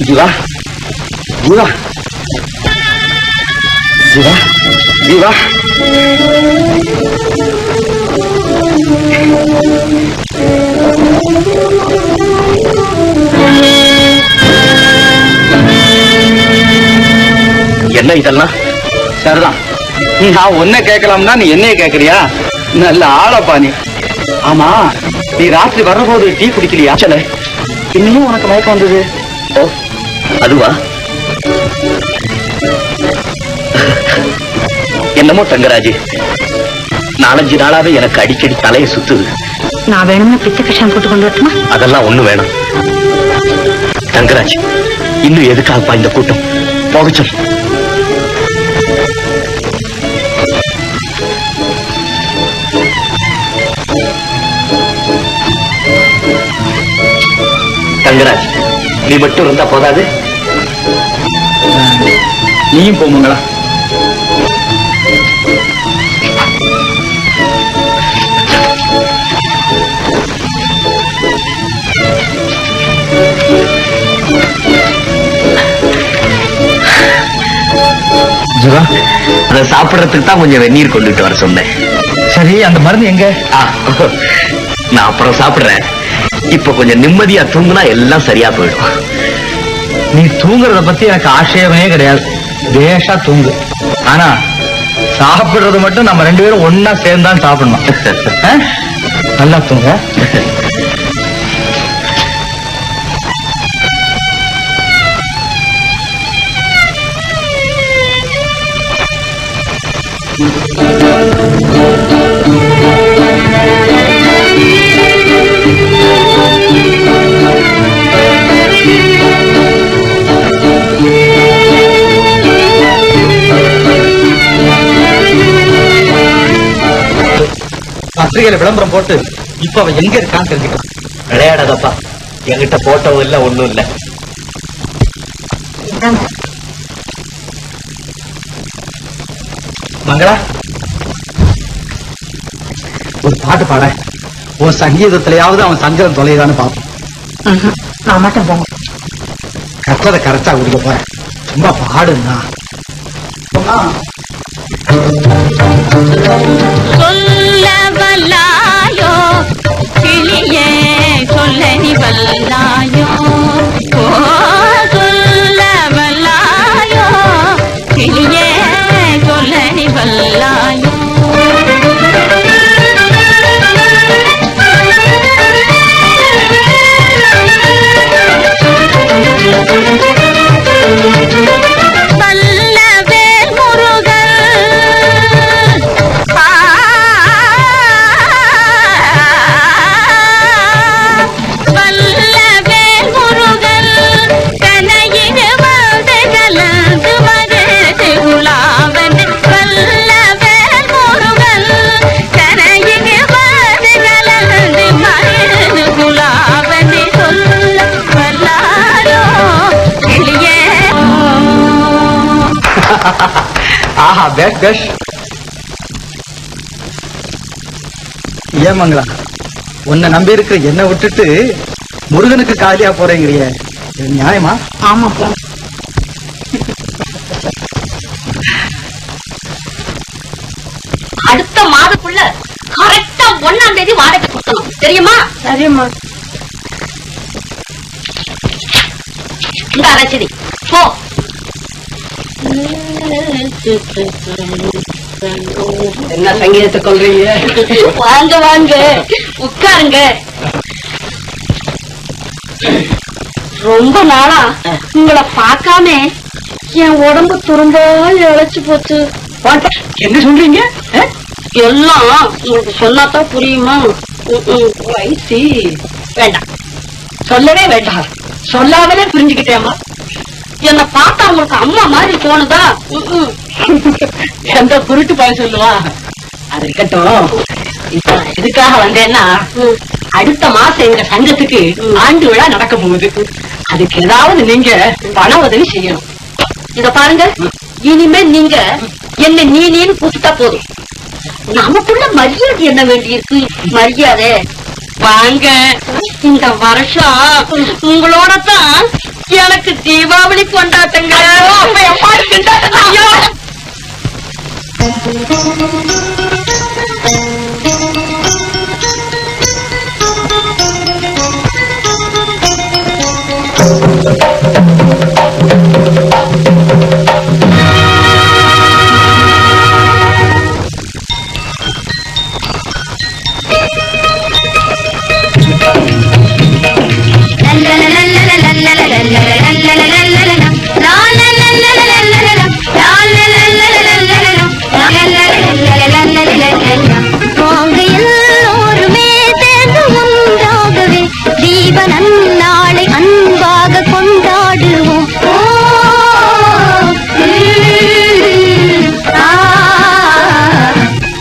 ஜீவா ஜீவா ஜீவா ஜீவா. என்ன இதெல்லாம்? சரிதான், நான் ஒன்ன கேட்கலாம்னா நீ என்னைய கேக்குறியா? நல்ல ஆளப்பா நீ. ஆமா, நீ ராத்திரி வர்றபோது டீ குடிக்கலையா? சல இன்னும் உனக்கு மயக்கம் வந்தது? ஓ அதுவா? என்னமோ தங்கராஜ், 4-5 நாளாவே எனக்கு அடிக்கடி தலையை சுத்துது. நான் வேணும்னு பித்த கஷாயம் போட்டு கொண்டு வரட்டுமா? அதெல்லாம் ஒண்ணு வேணும் தங்கராஜ். இன்னும் எதுக்காகப்பா இந்த கூட்டம்? போகச்சல். தங்கராஜ், நீ மட்டும் இருந்தா போதாது? நீயும் போமுங்களா? ஜீவா, அதை சாப்பிடறதுக்கு தான் கொஞ்சம் வெந்நீர் கொண்டுட்டு வர சொன்னேன். சரி, அந்த மருந்து எங்க? நான் அப்புறம் சாப்பிடுறேன். இப்ப கொஞ்சம் நிம்மதியா தூங்குனா எல்லாம் சரியா போயிடும். நீ தூங்குறத பத்தி எனக்கு ஆட்சேபமே கிடையாது. பேஷா தூங்கு. ஆனா சாப்பிடுறது மட்டும் நம்ம 2 பேரும் ஒன்னா சேர்ந்தான் சாப்பிடணும். நல்லா தூங்க. பத்திரிகையில விளம்பரம் போட்டு இப்ப அவ எங்க இருக்கான்னு தெரிஞ்சுக்கலாம். விளையாடாதப்பா, என்கிட்ட போட்டோவும் இல்ல ஒண்ணும் இல்ல. மங்களா, ஒரு பாட்டு பாட. உன் சங்கீதத்திலேயாவது அவன் சஞ்சலம் தொலைதான்னு பாப்போம். நான் மட்டும் போங்க. கற்றதை கரெக்டா கொடுக்க போறேன். சும்மா பாடுன்னா. சொல்ல வல்லாயோ கிளியே, சொல்ல நீ வல்லாயோ, ஓ சொல்ல வல்லாயோ கிளியே, சொல்ல நீ வல்லாயோ. வல்லவேல் முருகன், வல்லவேல் முருகன் கனையிடு வந்து கலந்து மகிழ்ந்து உலாவன். வல்லவேல் முருகன் கனையிடு வந்து கலந்து மகிழ்ந்து உலாவன். சொல்ல வல்லாரோ கிளியே. ஆஹா, பேஷ் பேஷ். ஏன் மங்களா, உன்னை நம்பி இருக்கிற என்ன விட்டுட்டு முருகனுக்கு காலியா போறேங்கிறிய, இது நியாயமா? ஆமாப்பா. அடுத்த மாதக்குள்ள கரெக்டா 1ஆம் தேதி வாடகை கொடுக்கணும், தெரியுமா? சரிம்மா. இந்த ரசீதி போ. என்ன சங்கீதத்தை கொள்றீங்க? வாங்க வாங்க, உட்காருங்க. ரொம்ப நாளா உங்களை பார்க்காம என் உடம்பு துரும்பா இழைச்சு போச்சு. என்ன சொல்றீங்க? எல்லாம் உங்களுக்கு சொன்னாதான் புரியுமா? ஐசி, வேண்டாம், சொல்லவே வேண்டாம். சொல்லாமலே புரிஞ்சுக்கிட்டேம்மா. என்ன பார்த்தா உங்களுக்கு அம்மா மாதிரி தோணுதா? எந்த குருட்டு பையன் சொல்லுவா? அது இருக்கட்டும். இப்ப எதுக்காக வந்தேன்னா, அடுத்த மாசம் எங்க சங்கத்துக்கு ஆண்டு விழா நடக்க போகுது. அதுக்கு ஏதாவது நீங்க பண உதவி செய்யணும். இத பாருங்க, இனிமே நீங்க என்ன நீன்னு கூப்பிட்டா போதும். நமக்குள்ள மரியாதை என்ன வேண்டி இருக்கு? மரியாதை வாங்க. இந்த வருஷம் உங்களோட தான் எனக்கு தீபாவளி கொண்டாட்டங்க. நாளை அன்பாக கொண்டாடுவோம்.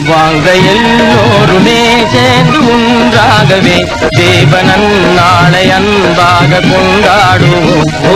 வாங்க எல்லோருமே சேர்ந்து ஒன்றாகவே தேவனன் நாளை அன்பாக கொண்டாடுவோம். ஓ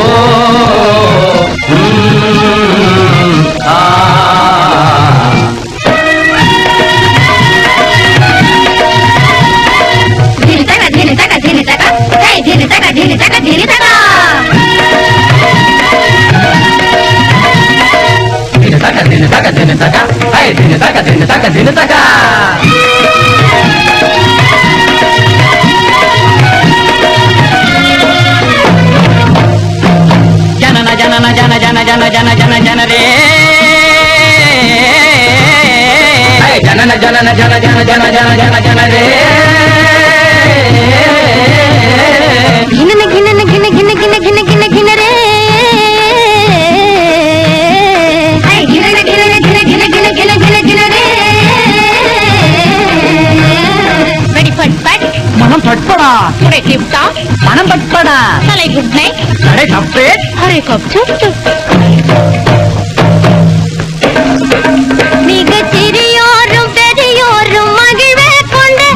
ஜனன ஜனன ஜன ஜன ஜன ஜன ஜன ஜன ரே ஜனன ஜனன ஜன ஜன ஜன ஜன ஜன ஜன ரே கிண்ண கிண்ண கிண்ண கிண்ண கிண்ண கிண்ண கிண்ண கிண்ண ரே மனம் பட்படா, மனம் பட்படா, தலை குட் நைட், அடே தப்பே, அரே கப் மிக சிறியோரும் பெரியோரும் மகிழ்வே கொண்டு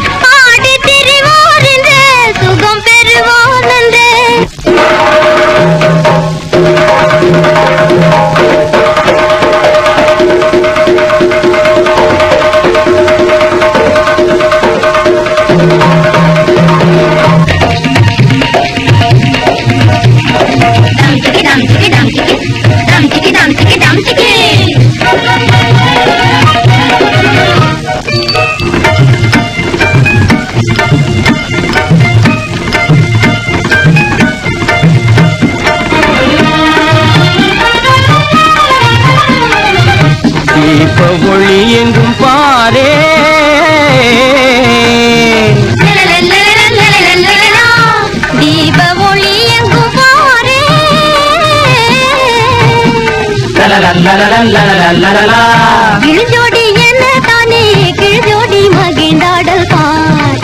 இளஞ்சோடி என்ன தானே கிழஜோடி மகிழ்ந்தாடல் பார்.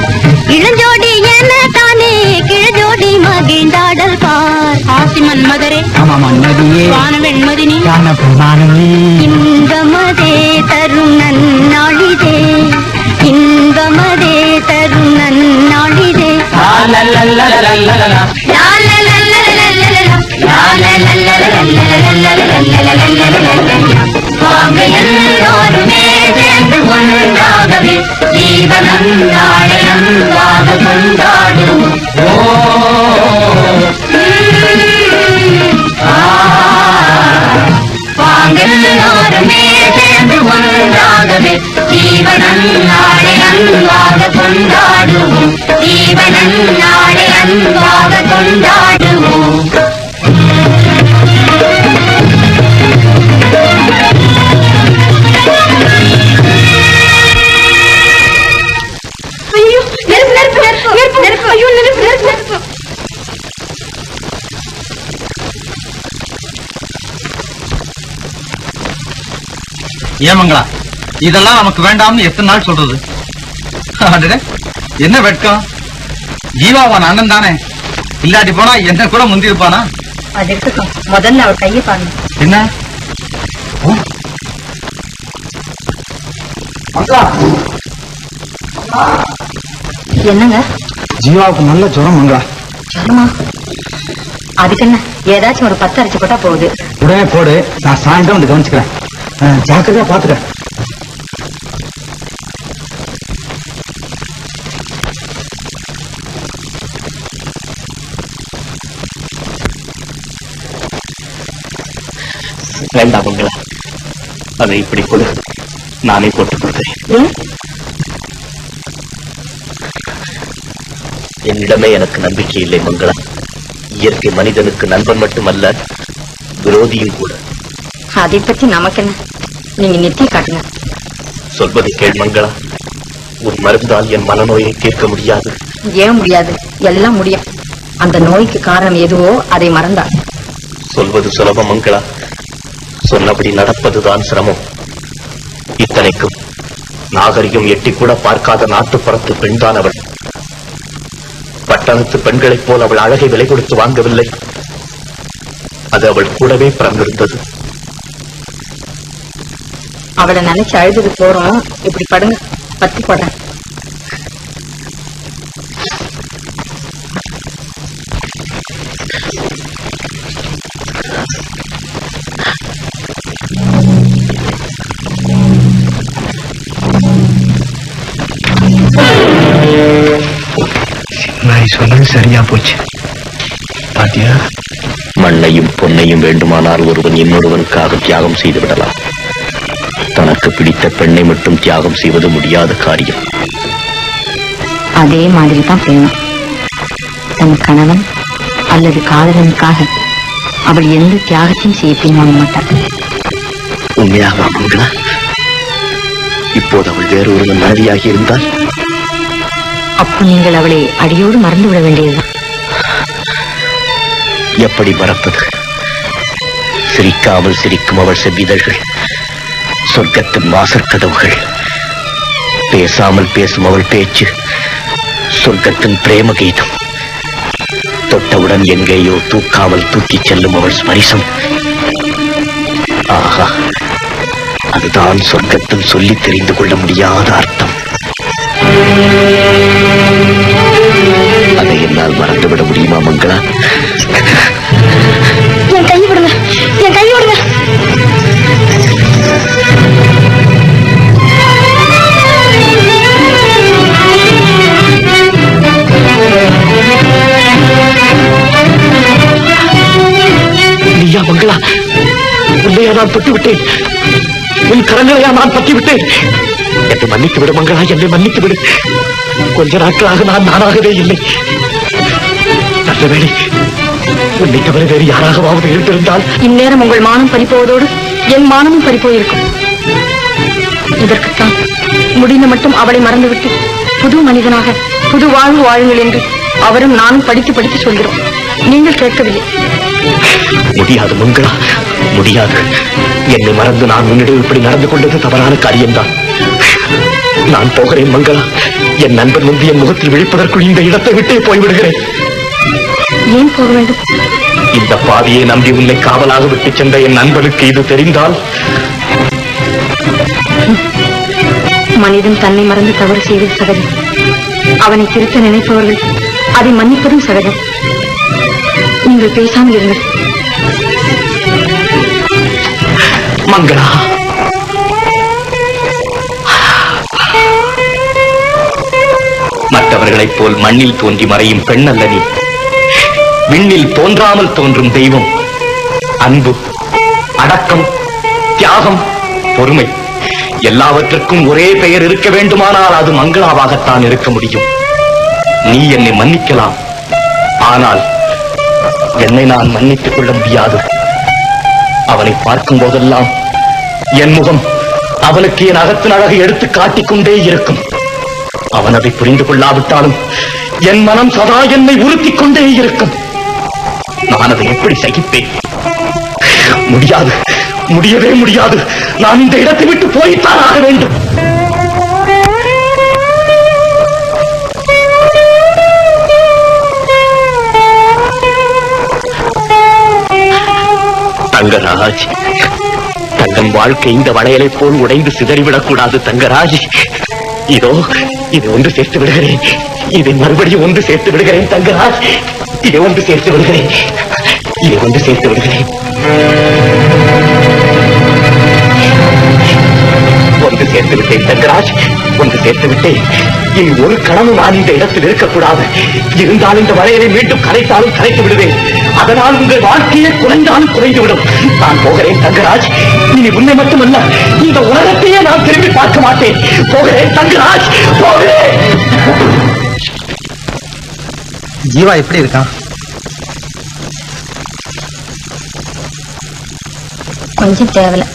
இளஞ்சோடி என்ன தானே கிழஜோடி மகிழ்ந்தாடல் பார். ஆசி மன்மதரே வான வெண்மதினி இன்பமதே தரும் நன்னாளிதே. இன்பமதே தரும் நன்னாளிதே. எல்லோருமே சேர்ந்து ஒன்றாகவே ஜீவனம் நாளையன்பாக கொண்டாடுவோம். எல்லோருமே சேர்ந்து ஒன்றாகவே ஜீவனம் நாளையன்பாக கொண்டாடுவோம். ஜீவனம் நாளையன்பாக கொண்டாடுவோம். ஐயோ நெருப்பு நெருப்பு நெருப்பு நெருப்பு நெருப்பு ஐயோ நெருப்பு நெருப்பு நெருப்பு. ஏமங்களா இதெல்லாம் நமக்கு வேண்டாம்னு எத்தனை நாள் சொல்றது? என்ன வெட்கம்? ஜீவாவான் அண்ணன் தானே, இல்லாட்டி போனா என்ன கூட முந்தி இருப்பானா? அது இருக்கட்டும், முதல்ல அவர் கையை பாருங்க. என்ன என்னங்க ஜீவாவுக்கு நல்ல ஜுரம் மங்களா. ஜுரமா? அதுக்கு என்ன, ஏதாச்சும் ஒரு 10 அரைச்சு போட்டா போகுது. உடனே போடு, நான் சாயந்தரம் வந்து கவனிச்சுக்கிறேன். ஜாக்கிரதையா பாத்துக்க. வேண்டாம் மங்களா, அதை இப்படி கொடு, நானே போட்டுக் கொடுக்கிறேன். என்னிடமே எனக்கு நம்பிக்கை இல்லை மங்களா. இயற்கை மனிதனுக்கு நண்பன் மட்டுமல்ல, விரோதியும் கூட. அதை பத்தி நமக்கு என்ன, நீங்க நெத்தி காட்டுங்க. சொல்வதை கேள் மங்களா, உன் மருந்தால் என் மனநோயை தீர்க்க முடியாது. ஏன் முடியாது? எல்லாம் முடியும். அந்த நோய்க்கு காரணம் எதுவோ அதை மறந்தார். சொல்வது சுலபம் மங்களா, சொன்னபடி நடப்பதுதான் சிரமம். இத்தனைக்கும் நாகரிகம் எட்டி கூட பார்க்காத நாட்டுப்புறத்து பெண்தான் அவள். பட்டணத்து பெண்களைப் போல் அவள் அழகை விலை கொடுத்து வாங்கவில்லை. அது அவள் கூடவே பிறந்திருந்தது. அவளை நினைச்சு அழுதுட்டு போறோம். இப்படி படுங்க, பத்தி போடுறேன். சொன்னது சரியா போச்சு பாத்தியா? மண்ணையும் பொன்னையும் வேண்டுமானால் ஒருவன் இன்னொருவனுக்காக தியாகம் செய்து விடலாம். தனக்கு பிடித்த பெண்ணை மட்டும் தியாகம் செய்வது முடியாத காரியம். அதே மாதிரிதான் பெண்ணும். தன் கணவன் அல்லது காதலனுக்காக அவள் எந்த தியாகத்தையும் செய்ய பின்வாங்க மாட்டாள். உண்மையாக மங்களா, இப்போது அவள் வேறு ஒருவன் மனைவியாகி இருந்தால் அப்போ நீங்கள் அவளை அடியோடு மறந்து விட வேண்டியதுதான். எப்படி மறப்பது? சிரிக்காமல் சிரிக்கும் அவள் செவ்விதழ்கள் சொர்க்கத்தின் வாசற்கதவுகள். பேசாமல் பேசும் அவள் பேச்சு சொர்க்கத்தின் பிரேம கீதம். தொட்டவுடன் எங்கேயோ தூக்காமல் தூக்கிச் செல்லும் அவள் ஸ்பரிசம். ஆஹா, அதுதான் சொர்க்கத்தின் சொல்லி தெரிந்து கொள்ள முடியாத அர்த்தம். அதை என்னால் மறந்துவிட முடியுமா மங்களா? என் கை விடுங்க, என் கை விடுங்க. நீயா மங்களா? உன்னையா நான் தொட்டு விட்டேன்? உன் கரங்களையா நான் பற்றி விட்டேன்? என்னை மன்னித்து விடு மங்களா, என்னை மன்னித்து விடு. கொஞ்ச நாட்களாக நான் நானாகவே இல்லை. நல்ல வேளை, உன்னை தவிர வேறு யாராகவாவது இருந்திருந்தால் இந்நேரம் உங்கள் மானம் பறிப்போவதோடு என் மானமும் பறிப்போயிருக்கும். இதற்குத்தான் முடிந்த மட்டும் அவளை மறந்துவிட்டு புது மனிதனாக புது வாழ்வு வாழுங்கள் என்று அவரும் நானும் படித்து படித்து சொல்கிறோம். நீங்கள் கேட்கவில்லை. முடியாது மங்களா, முடியாது. என்னை மறந்து நான் உன்னிடம் இப்படி நடந்து கொண்டது தவறான காரியம்தான். நான் போகிறேன் மங்களா. என் நண்பன் முந்தி என் முகத்தில் விழிப்பதற்குள் இந்த இடத்தை விட்டே போய்விடுகிறேன். ஏன் போக வேண்டும்? இந்த பாவியை நம்பி உன்னை காவலாக விட்டு சென்ற என் நண்பனுக்கு இது தெரிந்தால்... மனிதன் தன்னை மறந்து தவறு செய்வது சகஜம். அவனை திருத்த நினைப்பவர்கள் அதை மன்னிப்பதும் சகஜம். நீங்கள் பேசாமல் இருங்கள். மங்களா, மற்றவர்களைப் போல் மண்ணில் தோன்றி மறையும் பெண் அல்ல நீ. விண்ணில் தோன்றாமல் தோன்றும் தெய்வம். அன்பு, அடக்கம், தியாகம், பொறுமை எல்லாவற்றுக்கும் ஒரே பெயர் இருக்க வேண்டுமானால் அது மங்களாவாகத்தான் இருக்க முடியும். நீ என்னை மன்னிக்கலாம், ஆனால் என்னை நான் மன்னித்துக் கொள்ள முடியாது. அவனை பார்க்கும் போதெல்லாம் என் முகம் அவனுக்கு என் அகத்தின் அழகை எடுத்து காட்டிக் கொண்டே இருக்கும். அவன் அதை புரிந்து கொள்ளாவிட்டாலும் என் மனம் சதா என்னை உறுத்திக் கொண்டே இருக்கும். நான் அதை எப்படி சகிப்பேன்? முடியாது, முடியவே முடியாது. நான் இந்த இடத்தை விட்டு போய்த்தான் ஆக வேண்டும். தங்கராஜ், தங்கன் வாழ்க்கை இந்த வளையலை போல் உடைந்து சிதறிவிடக் கூடாது. தங்கராஜ், இதோ இது ஒன்று சேர்த்து விடுகிறேன். இதை மறுபடியும் ஒன்று சேர்த்து விடுகிறேன். தங்கராஜ், இதை ஒன்று சேர்த்து விடுகிறேன். இதை ஒன்று சேர்த்து விடுகிறேன். ஒன்று சேர்த்து விட்டேன் தங்கராஜ், ஒன்று சேர்த்து விட்டேன். இனி ஒரு கணமும் நான் இந்த இடத்தில் இருக்கக்கூடாது. இருந்தால் இந்த வளையலை மீண்டும் கலைத்தாலும் கலைத்து விடுவேன். அதனால் உங்கள் வாழ்க்கையே குறைந்தாலும் குறைந்துவிடும். நான் போகிறேன் தங்கராஜ். இனி உன்னை மட்டுமல்ல, இந்த உலகத்தையே நான் திரும்பி பார்க்க மாட்டேன். போகிறேன் தங்கராஜ், போகிறேன். ஜீவா எப்படி இருக்கான்? கொஞ்சம் தேவலை.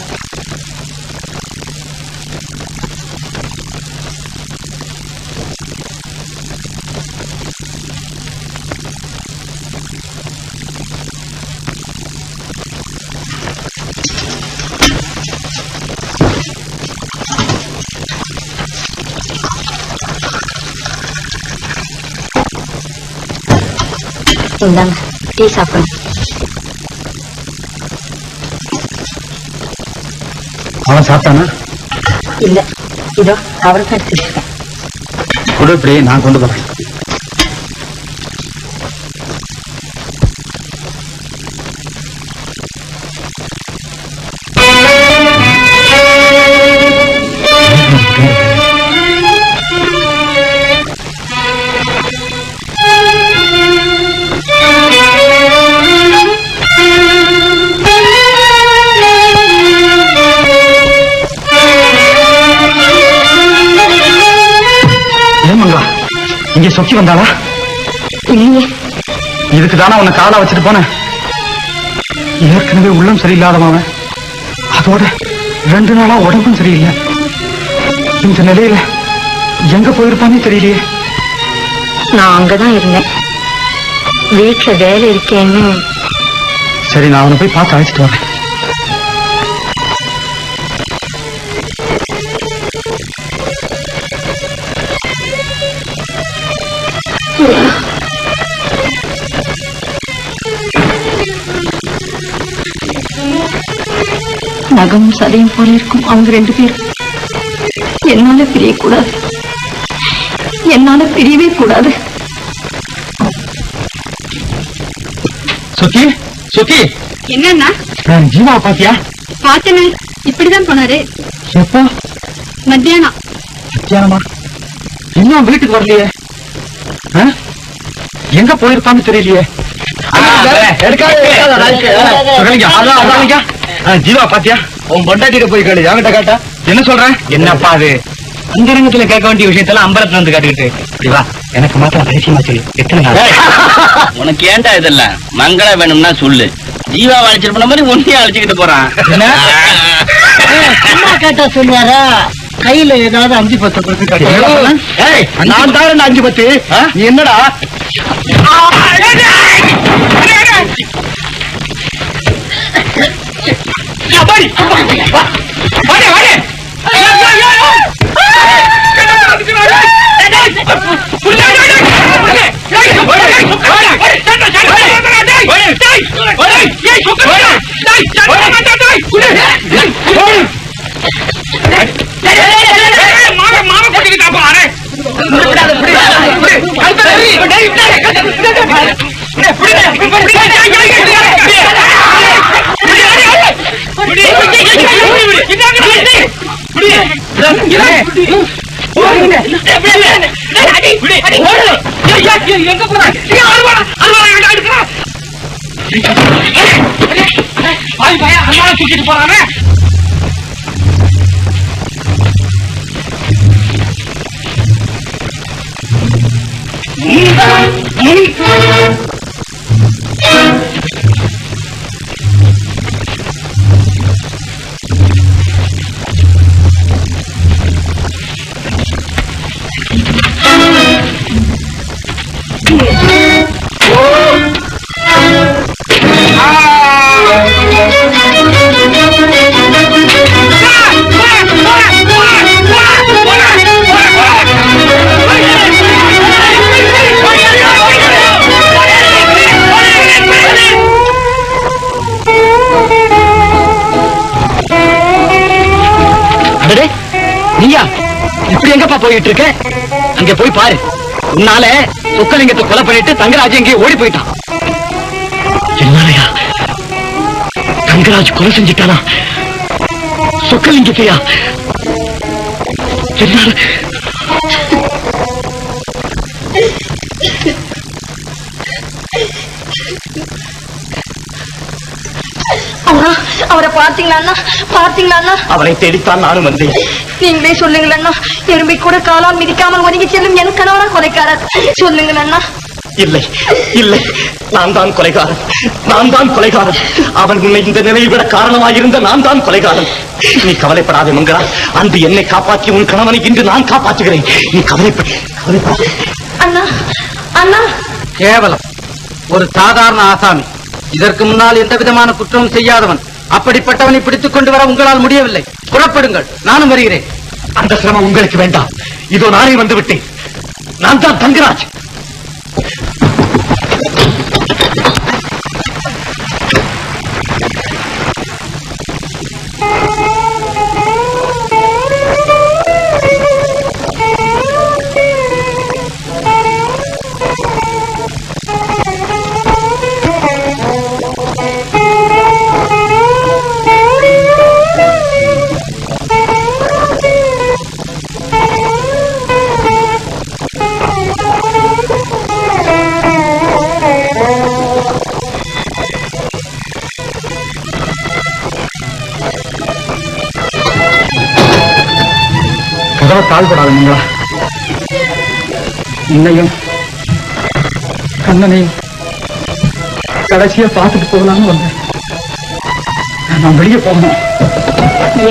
இந்தாங்க, டீ சாப்பிடுங்க. அவன் சாப்பிட்டானா? இல்ல, இதோ அவருக்கு எடுத்துருக்கேன். கொடு, இப்படி நான் கொண்டு போறேன். இங்கே சொக்கி வந்தாளா? இல்லையே. இதுக்கு தானே உன்னை காலா வச்சுட்டு போனேன். ஏற்கனவே உள்ளம் சரியில்லாதவன், அதோட 2 நாளா உடம்பும் சரியில்லை. இந்த நிலையில எங்க போயிருப்பானே தெரியலையே. நான் அங்கதான் இருந்தேன், வீட்டுல வேலை இருக்கேன்னு. சரி, நான் அவனை போய் பார்த்து அழைச்சிட்டு வரேன். நகமும் சதையும் போல இருக்கும் அவங்க 2 பேரும். என்னால பிரியக்கூடாது, என்னால பிரியவே கூடாது. சுக்கி, சுக்கி, என்னன்னா? ஜீவா பாத்தியா? பார்த்தனே, இப்படிதான் போனாரு. எப்போ? மத்தியானம். மத்தியானமா? இன்னும் வீட்டுக்கு வரலையே. எங்க போயிருப்பான்னு தெரியலையே. ஜீவா பாத்தியா? உன் பொண்டாட்டிட்ட போய் கேளு, என்கிட்ட கேட்டா என்ன சொல்றேன்? என்னப்பா அது? அந்தரங்கத்துல கேட்க வேண்டிய விஷயத்தெல்லாம் அம்பலத்துல வந்து கேட்டுக்கிட்டு இப்படி வா, எனக்கு மாத்திரம் ரகசியமா சொல்லு. எத்தனை நாள்? உனக்கு ஏன்டா இதெல்லாம்? மங்களா வேணும்னா சொல்லு. ஜீவா அழைச்சிட்டு போன மாதிரி ஒன்னையும் அழைச்சிக்கிட்டு போறான். கேட்டா சொல்லுவாரா? கையில ஏதாவது 5-10 கொடுத்து நான் தான் 5-10. நீ என்னடா தூக்கிட்டு போறானே. நீயா இப்படி எங்கப்பா போயிட்டு இருக்க? அங்க போய் பாரு. உன்னால சொக்கலிங்கத்தை கொலை பண்ணிட்டு தங்கராஜ் எங்கேயும் ஓடி போயிட்டான். என்னாலயா? தங்கராஜ் கொலை செஞ்சுட்டானா? சொக்கலிங்கத்தையா? என்னால? அண்ணா, அவரை பார்த்தீங்களா? பார்த்தீங்களா? அவனை தேடித்தான் நானும் வந்தேன். நீங்களே சொல்லுங்களா, எறும்பை கூட காலால் மிதிக்காமல் ஒதுங்கி செல்லும் என் கணவனா கொலைக்காரர்? சொல்லுங்களா. இல்லை இல்லை, நான் தான் கொலைகாரன், நான் தான் கொலைகாரன். அவன் உன்னை இந்த நிலையை விட காரணமாயிருந்த நான் தான் கொலைகாரன். நீ கவலைப்படாதே மங்களா. அன்று என்னை காப்பாற்றி உன் கணவனை இன்று நான் காப்பாற்றுகிறேன். நீ கவலைப்பட. அண்ணா அண்ணா, கேவலம் ஒரு சாதாரண ஆசாமி. இதற்கு முன்னால் எந்த விதமான குற்றமும் செய்யாதவன். அப்படிப்பட்டவனை பிடித்துக் கொண்டு வர உங்களால் முடியவில்லை. புறப்படுங்கள், நானும் வருகிறேன். அந்த சிரமம் உங்களுக்கு வேண்டாம். இதோ நானே வந்து விட்டேன். நான் தான் தங்கராஜ். தாழ்படாதுங்களா? இன்னையும் கண்ணனையும் கடைசியா பார்த்துட்டு போகலான்னு வந்தேன். நான் வெளியே போகணும்.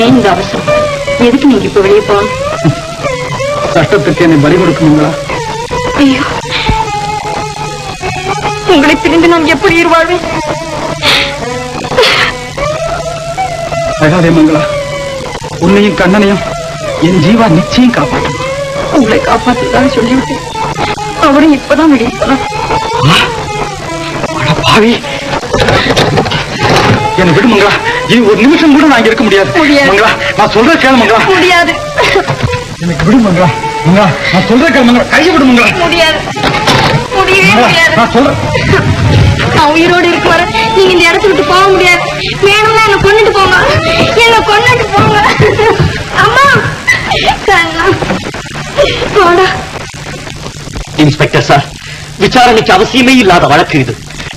ஏன் இந்த அவசரம்? எதுக்கு நீங்க இப்ப வெளியே போகணும்? சட்டத்துக்கு என்னை பலி கொடுக்கணுங்களா? ஐயோ, உங்களை பிரிந்து நான் எப்படி இருவாழ்வேன்? அழாதே மங்களா. உன்னையும் கண்ணனையும் என் ஜீவா நிச்சயம் காப்பாற்றும். உங்களை காப்பாற்றுதான் சொல்லிவிட்டேன். அவரும் இப்பதான் வெளியே போனார். பாவி, என்னை விடு மங்களா. இனி ஒரு நிமிஷம் கூட நான் இருக்க முடியாது. மங்களா, நான் சொல்ற கேளு மங்களா. முடியாது. எனக்கு விடு மங்களா. மங்களா, நான் சொல்ற கேளு மங்களா. கையை விடு மங்களா. முடியாது, முடியவே முடியாது. நான் சொல்றேன். நான் உயிரோடு இருக்க வர நீங்க இந்த இடத்த விட்டு போக முடியாது. வேணும்னா என்ன கொண்டுட்டு போங்க, என்ன கொண்டுட்டு போங்க. அம்மா, இன்ஸ்பெக்டர் சார், விசாரணைக்கு அவசியமே இல்லாத வழக்கு இது.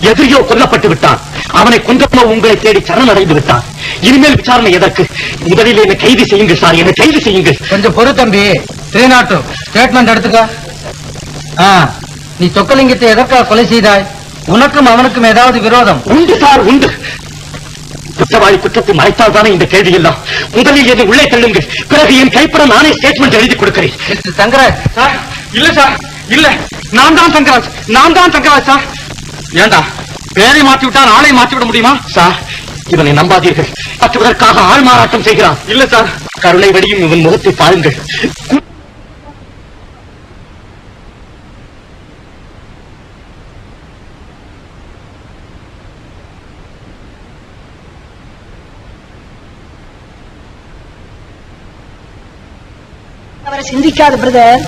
எதிரியோ கொல்லப்பட்டு விட்டான். அவனை கொன்றவனோ உங்களை தேடி சரணடைந்து விட்டான். இனிமேல் விசாரணை எதற்கு? முதலில் என்னை கைது செய்யுங்கள் சார், என்னை கைது செய்யுங்கள். கொஞ்சம் பொறு தம்பி. ஸ்ரீநாட்டு ஸ்டேட்மெண்ட் எடுத்துக்க. நீ சொக்கலிங்கத்தை எதற்காக கொலை செய்தாய்? உனக்கும் அவனுக்கும் ஏதாவது விரோதம்? உண்டு சார், உண்டு. குற்றவாளி குற்றத்தை மறைத்தால் தானே இந்த கேள்வி எல்லாம். முதலில் என்னை உள்ளே தள்ளுங்கள், பிறகு என் கைப்பட நானே ஸ்டேட்மெண்ட் எழுதி கொடுக்கிறேன். சங்கராஜ் சார். இல்ல சார், இல்ல. நான் தான் தங்கராஜ் சார். ஏண்டா பேரை மாற்றி விட்டா நாளை மாற்றி விட முடியுமா சார்? இவனை நம்பாதீர்கள். மற்றவதற்காக ஆள் மாறாட்டம் செய்கிறான். இல்ல சார், கருணை வடியும் இவன் முகத்தை பாருங்கள். அவரை சிந்திக்காத பிரதர்.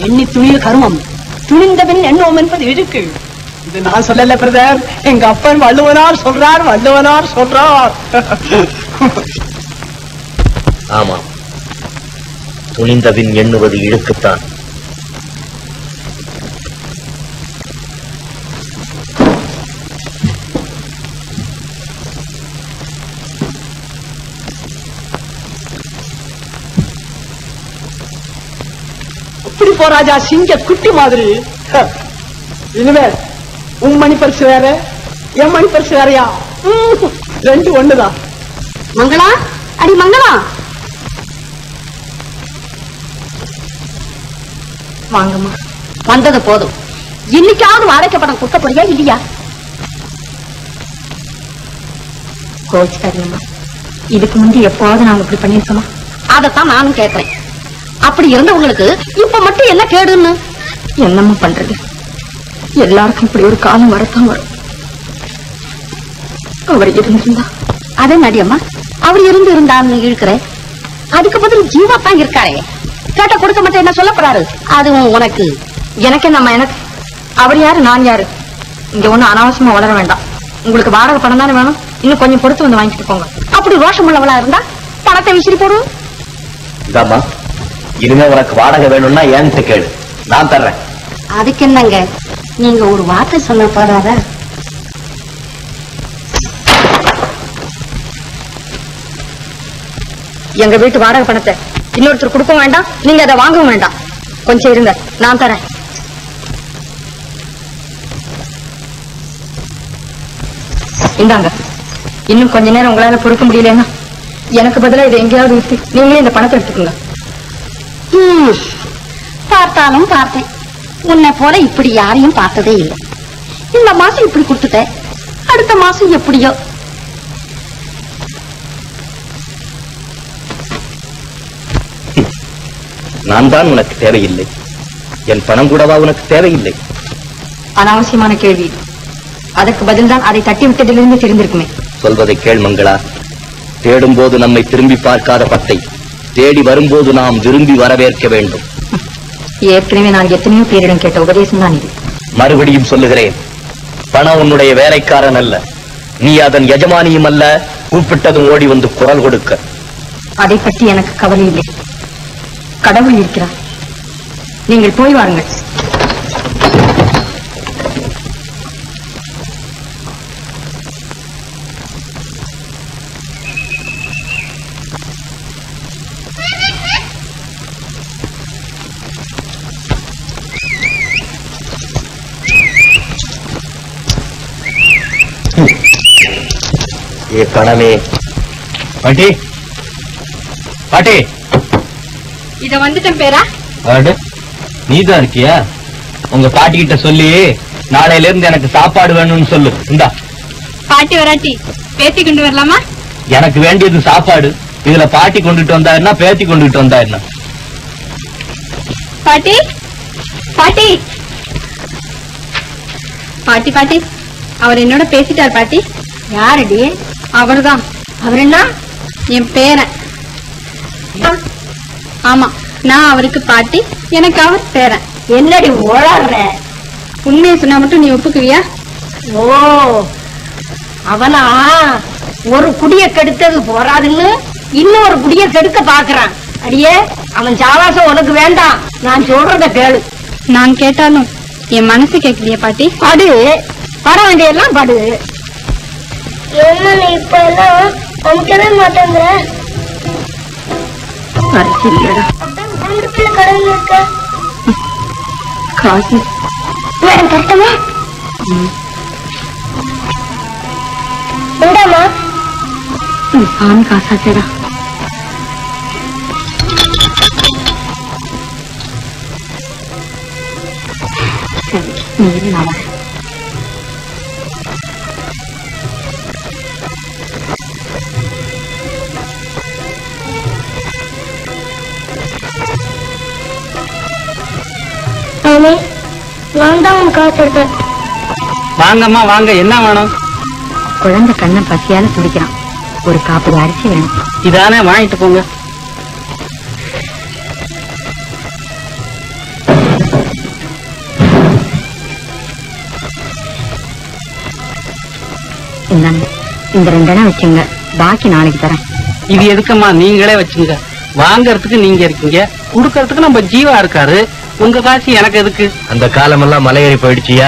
எண்ணி துணிய கருமம், துணிந்தவன் எண்ணோம் என்பது இருக்கு. இது நான் சொல்லல பிரதர், எங்க அப்பன் வள்ளுவனார் சொல்றார். ஆமாம், துணிந்தவின் எண்ணுவது இழுக்குத்தான். இப்படி போராஜா சிங்க குட்டி மாதிரி. இனிமே உன் மணி பரிசு வேற, என் மணி பரிசு வேறையா? ரெண்டு ஒண்ணுதான். மங்களா, அடி மங்களா, வாங்கம்மா. வந்தது போதும். இன்னைக்காவது வாடகை படம் கொடுக்க போறியா இல்லையா? கோச்சுக்காரியம்மா, இதுக்கு முந்தி எப்போது நாங்க இப்படி பண்ணிருக்கோமா? அதைத்தான் நானும் கேட்கிறேன். அப்படி இருந்தவங்களுக்கு இப்ப மட்டும் என்ன கேடுன்னு? என்னம்மா பண்றது? எல்லாருக்கும் இப்படி ஒரு காலம் வரத்தான் வரும். அவர் இருந்திருந்தா அதே நடியம்மா, அவர் இருந்தான்னு இழுக்கிற. அதுக்கு பதில் ஜீவா தான் இருக்காரே. கேட்ட கொடுக்க மாட்டேன் என்ன சொல்ல போறாரு? அதுவும் உனக்கு எனக்கு நம்ம எனக்கு அவர் யாரு நான் யாரு? இங்க ஒண்ணு அனாவசியமா வளர வேண்டாம். உங்களுக்கு வாடகை பணம் தானே வேணும், இன்னும் கொஞ்சம் பொறுத்து வந்து வாங்கிட்டு போங்க. அப்படி ரோஷம் உள்ளவளா இருந்தா பணத்தை விசிறி போடுவோம். இதாம்மா, இனிமே உனக்கு வாடகை வேணும்னா ஏன்ட்டு கேளு, நான் தர்றேன். அதுக்கு என்னங்க, நீங்க ஒரு வார்த்தை சொல்ல போறாத? எங்க வீட்டு வாடகை பணத்தை இன்னொருத்தர் கொடுக்க வேண்டாம், நீங்க அதை வாங்கவும் வேண்டாம். கொஞ்சம் இருங்க, நான் தரேன். இந்தாங்க. இன்னும் கொஞ்ச நேரம் உங்களால பொறுக்க முடியலன்னா எனக்கு பதிலா இதை எங்கேயாவது விட்டு நீங்களே இந்த பணத்தை எடுத்துக்கோங்க. பார்த்தாலும் பார்த்தேன், உன்னை போல இப்படி யாரையும் பார்த்ததே இல்லை. இந்த மாசம் இப்படி கொடுத்துட்டேன், அடுத்த மாசம் எப்படியோ. நான் தான் உனக்கு தேவையில்லை, என் பணம் கூடவா உனக்கு தேவையில்லை? அனாவசியமான கேள்வி. அதற்கு பதில் தான் அதை தட்டி விட்டதிலிருந்து தெரிந்திருக்குமே. சொல்வதை கேள் மங்களா. தேடும் போது நம்மை திரும்பி பார்க்காத பத்தை தேடி வரும்போது நாம் விரும்பி வரவேற்க வேண்டும். ஏற்கனவே நான் எத்தனையோ பேரிடம் கேட்ட உபதேசம் தான் இது. மறுபடியும் சொல்லுகிறேன், பணம் உன்னுடைய வேலைக்காரன் அல்ல, நீ அதன் எஜமானியும் அல்ல. கூப்பிட்டதும் ஓடி வந்து குரல் கொடுக்க. அதை பற்றி எனக்கு கவலை இல்லை, கடவுள் இருக்கிறார். நீங்கள் போய் வாருங்கள். ஏ பணமே. பாட்டி, பாட்டி, இத வந்துட்டேன் பேரா. நீதான் இருக்கியா? உங்க பாட்டி கிட்ட சொல்லி நாளையில இருந்து எனக்கு சாப்பாடு வேணும்னு சொல்லு. இந்தா. பாட்டி வராட்டி பேத்தி கொண்டு வரலாமா? எனக்கு வேண்டியது சாப்பாடு. இதுல பாட்டி கொண்டுட்டு வந்தா என்ன, பேத்தி கொண்டுட்டு வந்தா என்ன? பாட்டி, பாட்டி, பாட்டி, பாட்டி, அவர் என்னோட பேசிட்டார் பாட்டி. யாரடி? அவர்தான். அவர் என்ன? என் பேரன். ஆமா, நான் அவருக்கு பாட்டி, எனக்கு அவர் பேரன். என்னடி ஓடாடுற? உண்மையை சொன்னா மட்டும் நீ ஒப்புக்குவியா? ஓ, அவனா ஒரு குடிய கெடுத்தது போராதுன்னு இன்னொரு குடிய கெடுக்க பாக்குறான். அடியே, அவன் சாவாசம் உனக்கு வேண்டாம், நான் சொல்றத கேளு. நான் கேட்டாலும் என் மனசு கேட்கலையே பாட்டி. படு, பட வேண்டியெல்லாம் படு. என்ன நீ இப்ப எல்லாம் அமுக்கவே மாட்டேங்கிற? கடல் இருக்க காசு வேணும் கட்டமா? உண்டாமா? சாமி காசாச்சேடா. நீ இரு, நான் வரேன். வாங்கம்மா வாங்க, என்ன வேணும்? குழந்தை கண்ணை பசியால துடிக்கிறான், ஒரு காப்பு அரிசி வேணும். இதானே, வாங்கிட்டு போங்க. இந்தாங்க, இந்த 2 வச்சுங்க, பாக்கி நாளைக்கு தரேன். இது எதுக்குமா? நீங்களே வச்சுங்க. வாங்கறதுக்கு நீங்க இருக்கீங்க, குடுக்கறதுக்கு நம்ம ஜீவா இருக்காரு. உங்க காசு எனக்கு எதுக்கு? அந்த காலமெல்லாம் மலையேறி போயிடுச்சியா.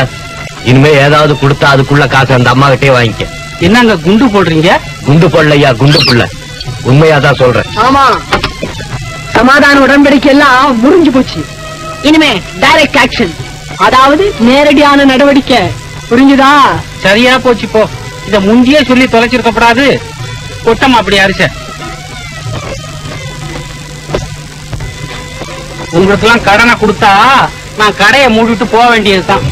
இனிமே ஏதாவது கொடுத்தா அதுக்குள்ள காசு அந்த அம்மா கிட்டே வாங்கிக்க. என்னங்க குண்டு போடுறீங்க? குண்டு போடலையா, குண்டு புள்ள. உண்மையாதான் சொல்றேன். ஆமா, சமாதான உடன்படிக்கை எல்லாம் முடிஞ்சு போச்சு. இனிமே டைரக்ட் ஆக்ஷன், அதாவது நேரடியான நடவடிக்கை. புரிஞ்சுதா? சரியா போச்சு போ. இத முந்தியே சொல்லி தொலைச்சிருக்கப்படாது. கொட்டமா அப்படி அரிச. உங்களுக்கு எல்லாம் கடனை கொடுத்தா நான் கடையை மூடிட்டு போக வேண்டியதுதான்.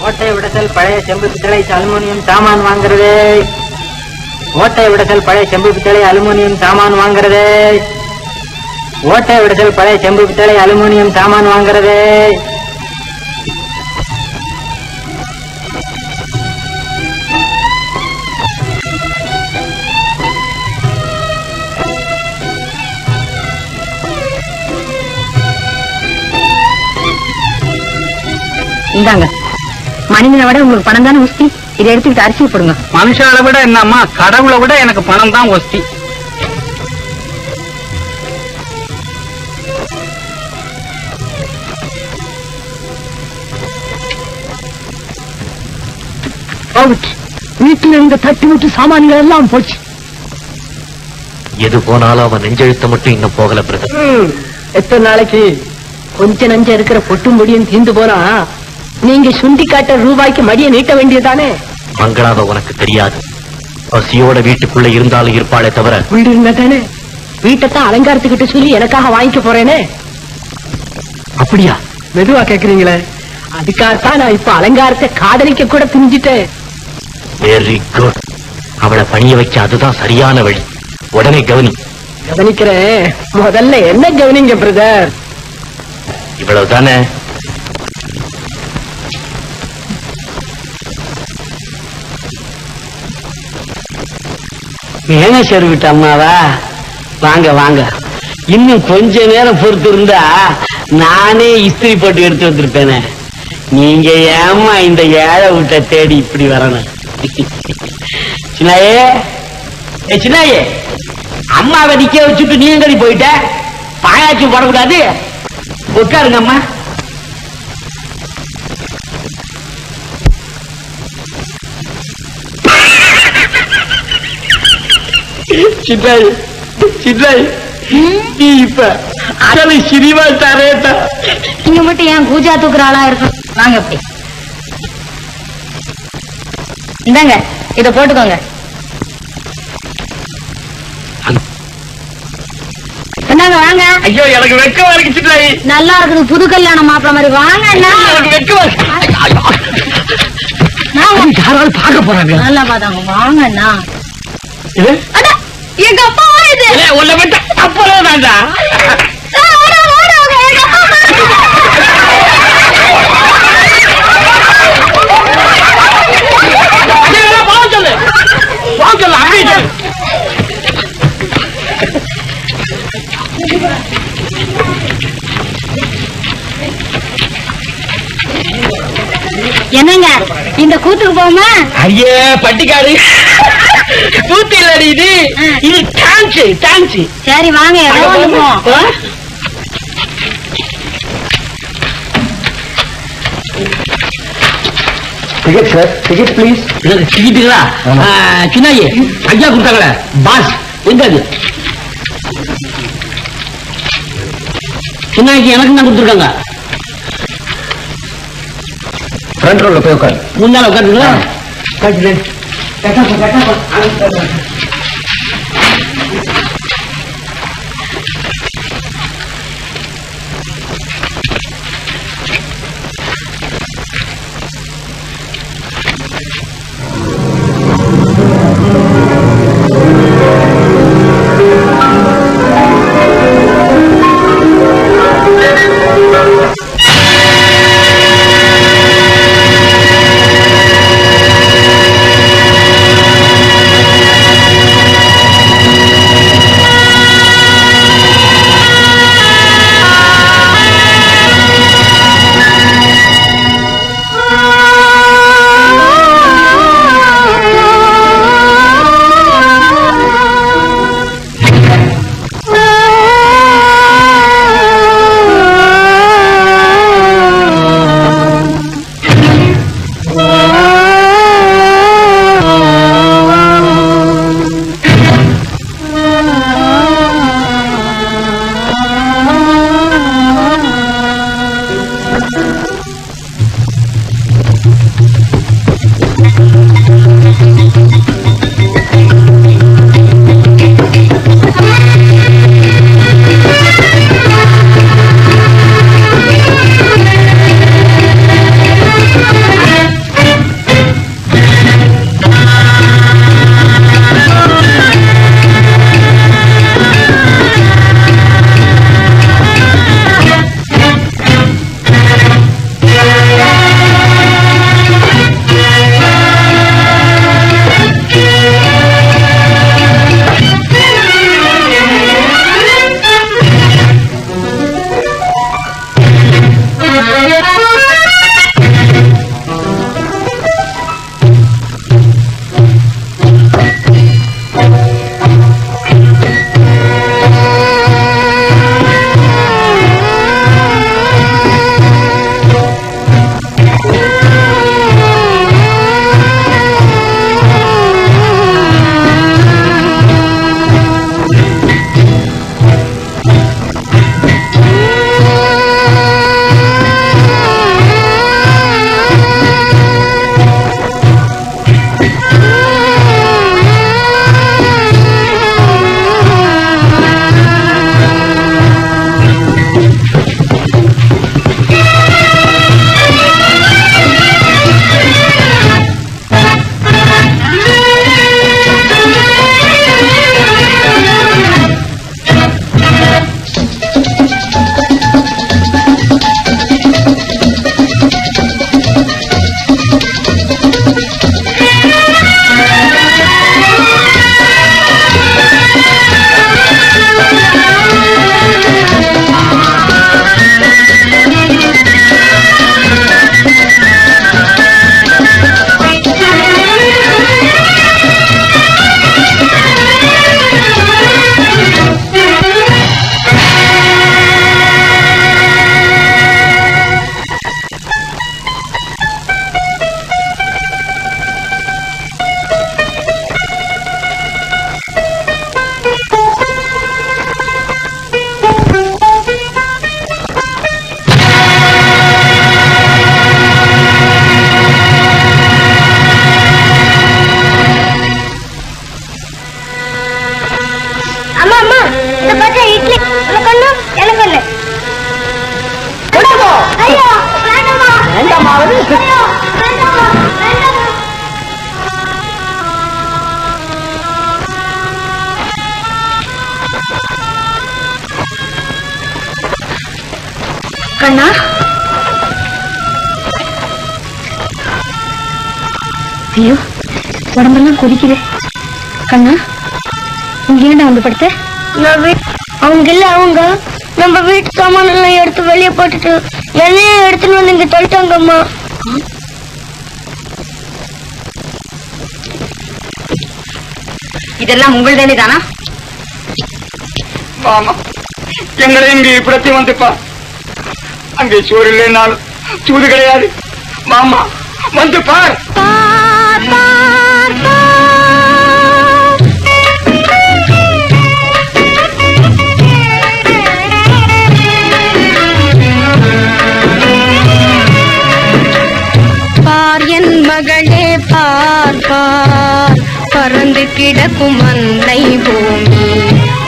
ஓட்டை விடத்தல் பழைய செம்பு பித்தளை அலுமினியம் சாமான் வாங்குறது. ஓட்டை விடத்தல் பழைய செம்பு பித்தளை அலுமினியம் சாமான் வாங்குறது. ஓட்டை விடத்தல் பழைய செம்பு பித்தளை அலுமினியம் சாமான் வாங்குறது. இந்தாங்க, மனிதனை விட உங்களுக்கு பணம் தானே உஸ்தி. இதை எடுத்துக்கிட்டு அரிசி போடுங்க. மனுஷால விட என்னம்மா, கடவுளை விட எனக்கு பணம் தான் ஒஸ்தி. வீட்டுல இருந்த தட்டி விட்டு சாமான்கள் எல்லாம் போச்சு. எது போனாலும் அவன் நெஞ்செழுத்த மட்டும் இன்னும் போகல பிரதர். எத்தனை நாளைக்கு? கொஞ்ச நஞ்ச இருக்கிற பொட்டும் முடியும் தீர்ந்து போனா நீங்க சுண்டி காட்ட ரூபாய்க்கு மடிய நீட்ட வேண்டியதானே. மங்களாவ உனக்கு தெரியாது. பசியோட வீட்டுக்குள்ள இருந்தாலும் இருப்பாளே தவிர. வீடு இருந்தா தானே. வீட்டைத்தான் அலங்காரத்துக்கிட்ட சொல்லி எனக்காக வாங்கிக்க போறேனே. அப்படியா? மெதுவா கேக்குறீங்களே, அதுக்காகத்தான் நான் இப்ப அலங்காரத்தை காதலிக்க கூட துணிஞ்சிட்டேன். Very good. அவளை பணிய வைக்க அதுதான் சரியான வழி. உடனே கவனி. கவனிக்கிறேன். முதல்ல என்ன கவனிங்க பிரதர். இவ்வளவுதானே? மேனேஜர் விட்டு அம்மாவா? வாங்க வாங்க. இன்னும் கொஞ்ச நேரம் பொறுத்து இருந்தா நானே இஸ்திரி போட்டு எடுத்து வந்திருப்பேனே. நீங்க ஏமா இந்த ஏழை விட்ட தேடி இப்படி வரணும்? சின்னாயே, சின்னாயே, அம்மாவை நிக்க வச்சுட்டு நீ எங்கடி போயிட்ட? பாயாச்சு போடக்கூடாது. உட்காருங்க அம்மா. சின்னாய், சின்னாய், நீ இப்ப அசலை சினிமா தரேட்டா. நீங்க மட்டும் ஏன் பூஜா தூக்குற ஆளா இருக்கும்? வாங்க அப்படி. இந்தாங்க, இத போட்டுக்கோங்க. என்னங்க வாங்க. ஐயோ, எனக்கு வெக்கமா இருக்கு சின்னாய். நல்லா இருக்குது, புது கல்யாணம் மாப்பிள்ள மாதிரி. வாங்க அண்ணா. எனக்கு வெக்கமா யாராவது பார்க்க போறாங்க. நல்லா பாத்தாங்க. வாங்க அண்ணா. எங்க அப்பா இது உன்னை விட்டு அப்பதான் வேண்டா. என்னங்க இந்த கூத்துக்கு போமா? ஐயே பட்டிக்காடு கூத்து இல்லடி இது. இது டான்ஸ், டான்ஸ். சரி வாங்க, ஏதோ ஒண்ணு போவோம். Ticket sir, ticket please. டிக்கெட்டுங்களா? சின்னாயி ஐயா கொடுத்தாங்களே பாஸ், எங்க அது? சின்னாய்க்கு எனக்கு தான் கொடுத்துருக்காங்க. ஃப்ரண்ட் ரோல போய் உட்காரு. முன்னால உட்காந்துங்களா? கண்ணா, ஐயோ உடம்பெல்லாம் கொதிக்குது. கண்ணா, இங்க ஏன்டா வந்து படுத்த? அவங்க இல்ல, அவங்க நம்ம வீட்டு சாமான எல்லாம் எடுத்து வெளியே போட்டுட்டு என்னையும் எடுத்துன்னு வந்து இங்க தொலைட்டாங்கம்மா. இதெல்லாம் உங்கள் வேலை தானா? ஆமா, எங்களை இங்க இப்படத்தையும் வந்துப்பா. அங்கே சோறு இல்லைனாலும் சூது கிடையாது. மாமா வந்து பார். பார் பார் பார் என் மகளே பார் பார் பறந்து கிடக்கும் அன்னை பூமி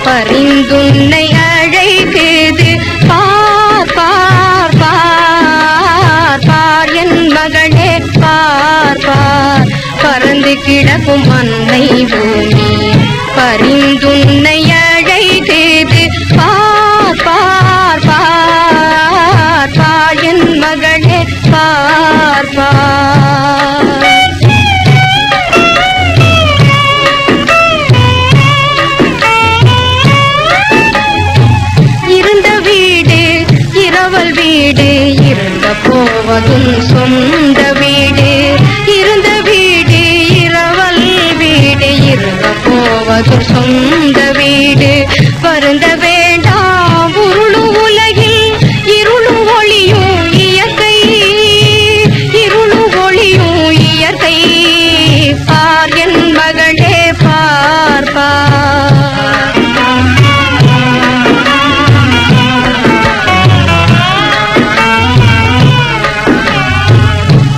பரிந்துன்னை அழைக்குது பார் பார் பார் பார் என் மகளே பார் பார் பறந்து கிடக்கும் அன்னை பூமி பரிந்துன்னை அழைக்குது பார் பார் பார் பார் என் மகளே பார் பார் இருந்த வீடு இரவல் வீடு இருந்த போவதும் சொந்த வீடு இருந்த வீடு இரவல் வீடு இருந்த போவதும் சொந்த வீடு வருந்த வேண்டாம் உருளும் உலகில் இருளும் ஒளியும் இயற்கை இருளும் ஒளியும் இயற்கை பார் என் மகளே பார் பார்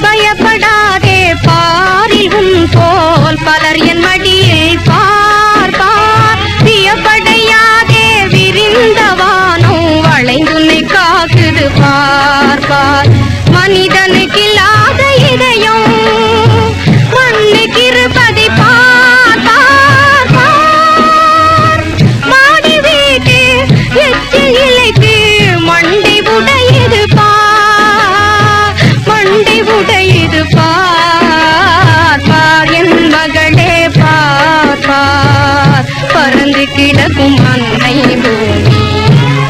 பயப்படாதே பாரில் உன் போல் பலர் என் மடியில் பார் பார் வியப்படையாதே விரிந்தவானும் வளைந்துன்னை காக்குது பார் பார் மனிதனுக்கு இல்லாத இதயம் மண்ணுக்கு இருப்பதை பார் பார் பார் மாடி வீட்டு எச்சில் இலைக்கு மண்டை உடையுது பார் மண்டை உடையுது பார் பார் என் மகளே பார் பார் பறந்து கிடக்கும் அன்னை பூமி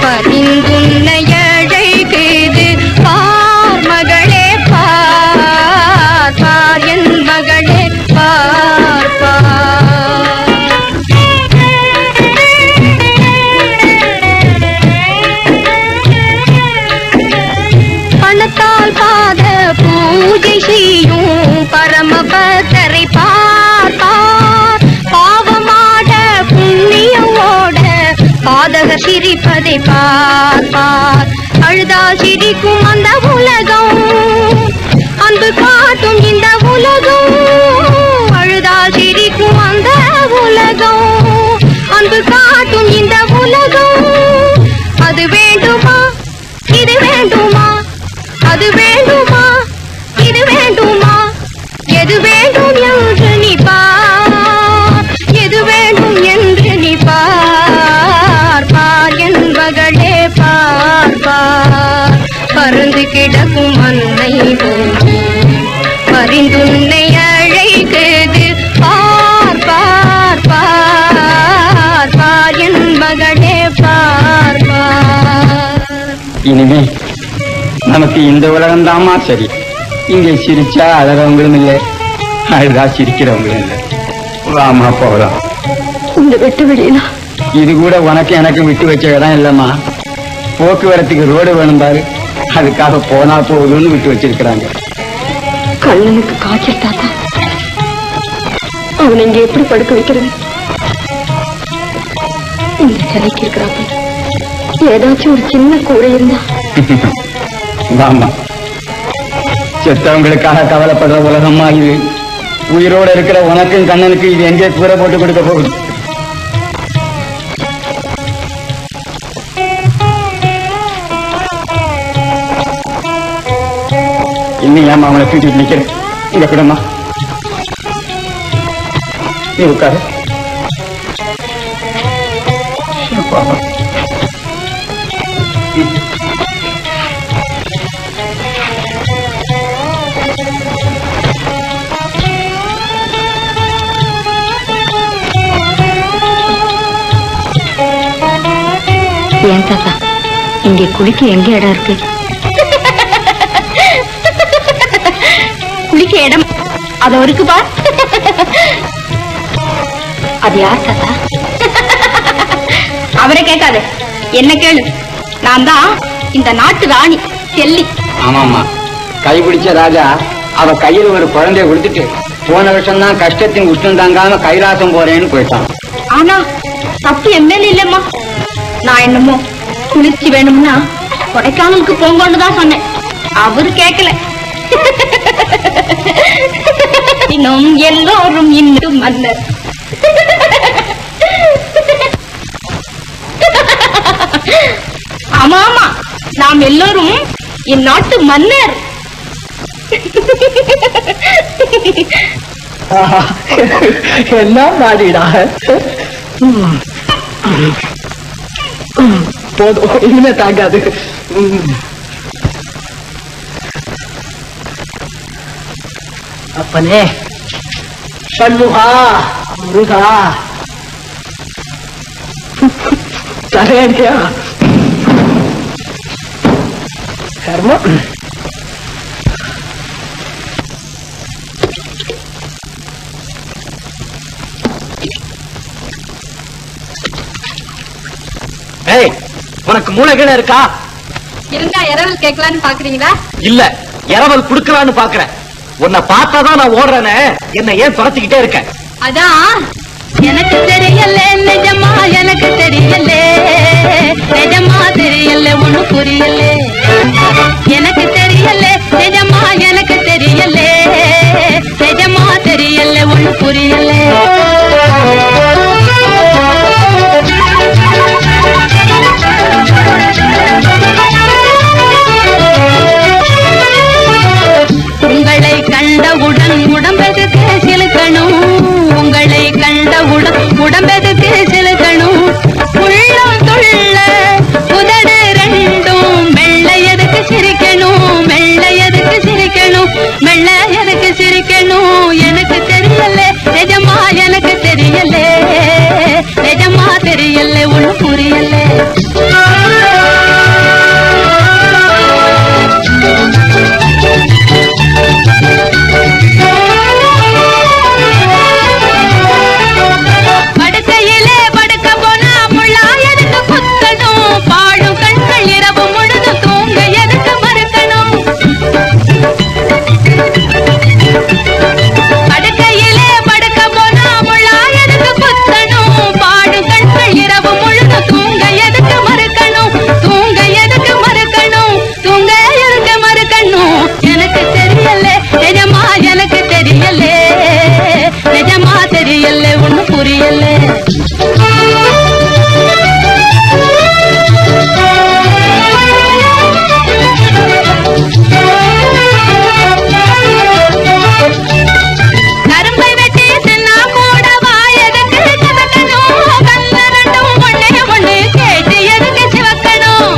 பரிந்துன்னை அழைக்குது பார் மகளே பார் பார் என் மகளே பார் பார் பணத்தால் பாத பூஜை செய்யும் பரமபக்தரை பார் பார் பாவமாட புண்ணியம் ஓட பாதகர் சிரிப்பதை பார் பார் அழுதால் சிரிக்கும் அந்த உலகம் அன்பு காட்டும் இந்த உலகம் அழுதால் சிரிக்கும் அந்த உலகம் அன்பு காட்டும் இந்த உலகம் அது வேண்டுமா இது வேண்டுமா அது வேண்டுமா இது வேண்டுமா எது வேண்டும் என்று நீ பார் எது வேண்டும் என்று நீ பார் பார் என் மகளே பார் பார் பறந்து கிடக்கும் அன்னை பூமி பரிந்துன்னை அழைக்குது பார் பார் பார் பார் என் மகளே பார் பார் இனிமே நமக்கு இந்த உலகம்தாம்மா சரி. இங்கே சிரிச்சா அழகவங்களும் இல்லை, அழுதா சிரிக்கிறவங்களும் இல்லை. வாமா போகலாம். இந்த வெட்டு வெளியில இது கூட உனக்கு எனக்கு விட்டு வச்ச இடம் இல்லம்மா. போக்குவரத்துக்கு ரோடு வேணும் பாரு, அதுக்காக போனா போகுதுன்னு விட்டு வச்சிருக்கிறாங்க. கண்ணனுக்கு காய்ச்சல் தாத்தா, அவனை இங்க எப்படி படுக்க வைக்கிறது? இந்த சிலைக்கு இருக்கிறாப்ப ஏதாச்சும் ஒரு சின்ன கூடை இருந்தா. வாமா, செத்தவங்களுக்காக கவலைப்படுற உலகம்மா இது. உயிரோட இருக்கிற உனக்கும் கண்ணனுக்கு இது எங்கே கூரை போட்டு கொடுக்க போகுது? இன்னும் ஏமா அவனை தூக்கிட்டு நிக்கிறேன்? இங்க கூடமா நீ உட்காரு. ஏன் தாத்தா, இங்கே குளிக்க எங்க இடம் இருக்கு? குளிக்க இடம் அது இருக்குப்பா. அது யார் தாத்தா? அவரை கேட்காது, என்ன கேளு. நான் தான் இந்த நாட்டு ராணி செல்லி. ஆமாமா, கைபிடிச்ச ராஜா அவ கையில ஒரு குழந்தைய கொடுத்துட்டு போன வருஷம் தான் கஷ்டத்தின் உஷ்ணம் தாங்காம கைலாசம் போறேன்னு போயிட்டான். ஆனா தப்பு என் மேல இல்லம்மா. நான் என்னமோ குளிர்ச்சி வேணும்னா கொடைக்கானலுக்கு போங்கன்னு தான் சொன்னேன். அவரு கேட்கல. இன்னும் எல்லோரும் இன்னும் மன்னர். ஆமா ஆமா, நாம் எல்லோரும் இந்நாட்டு மன்னர். எல்லாம் மாடிடா. போதும், இனிமே தாங்காது. அப்பனே சண்முகா முருகா தரேடியா கர்மம். உனக்கு மூளைகிட இருக்கா? இருந்தா இரவல் கேட்கலான்னு பாக்குறீங்களா? இல்ல, இரவல் குடுக்கலான்னு பாக்குறேன். உன்னை பார்த்தாதான் நான் ஓடுறேன்னு என்ன ஏன் துரத்திக்கிட்டே இருக்க? அதான் எனக்கு தெரியல நிஜமா, எனக்கு தெரியல நிஜமா, தெரியல ஒண்ணு புரியல. எனக்கு தெரியல நிஜமா, எனக்கு தெரியல நிஜமா, தெரியல ஒண்ணு புரியல. உங்களை கண்டவுடன் உடம்பெதுக்கு சிலுக்கணும், உங்களை கண்டவுடன் உடம்பெதுக்கு சிலுக்கணும். உள்ளம் துள்ள உதடு ரெண்டும் மெல்ல எதுக்கு சிரிக்கணும், மெல்ல எதுக்கு சிரிக்கணும், மெல்ல எதுக்கு சிரிக்கணும். எனக்கு தெரியல நிஜமா, எனக்கு தெரியல நிஜமா, தெரியல ஒண்ணு புரியல. படுக்கையிலே படுக்க போனா முள்ளா எதுக்கு குத்தணும், பாடும் கண்கள் இரவு முழுது தூங்க எதுக்கு மறுக்கணும். படுக்கையிலே படுக்க போனா முள்ளா எதுக்கு குத்தணும், பாடும் கண்கள் இரவு முழுது தூங்க எதுக்கு மறுக்கணும், தூங்க எதுக்கு மறுக்கணும், தூங்க எதுக்கு மறுக்கணும். எனக்கு தெரியல நிஜமா, எனக்கு தெரியல நிஜமா, தெரியல ஒண்ணு புரியல. கரும்பை வெட்டி தின்னா கூட வாயதுக்கு சிவக்கணும், கண்ண ரெண்டும் ஒண்ணே ஒண்ணு கேட்டு எதுக்கு சிவக்கணும்.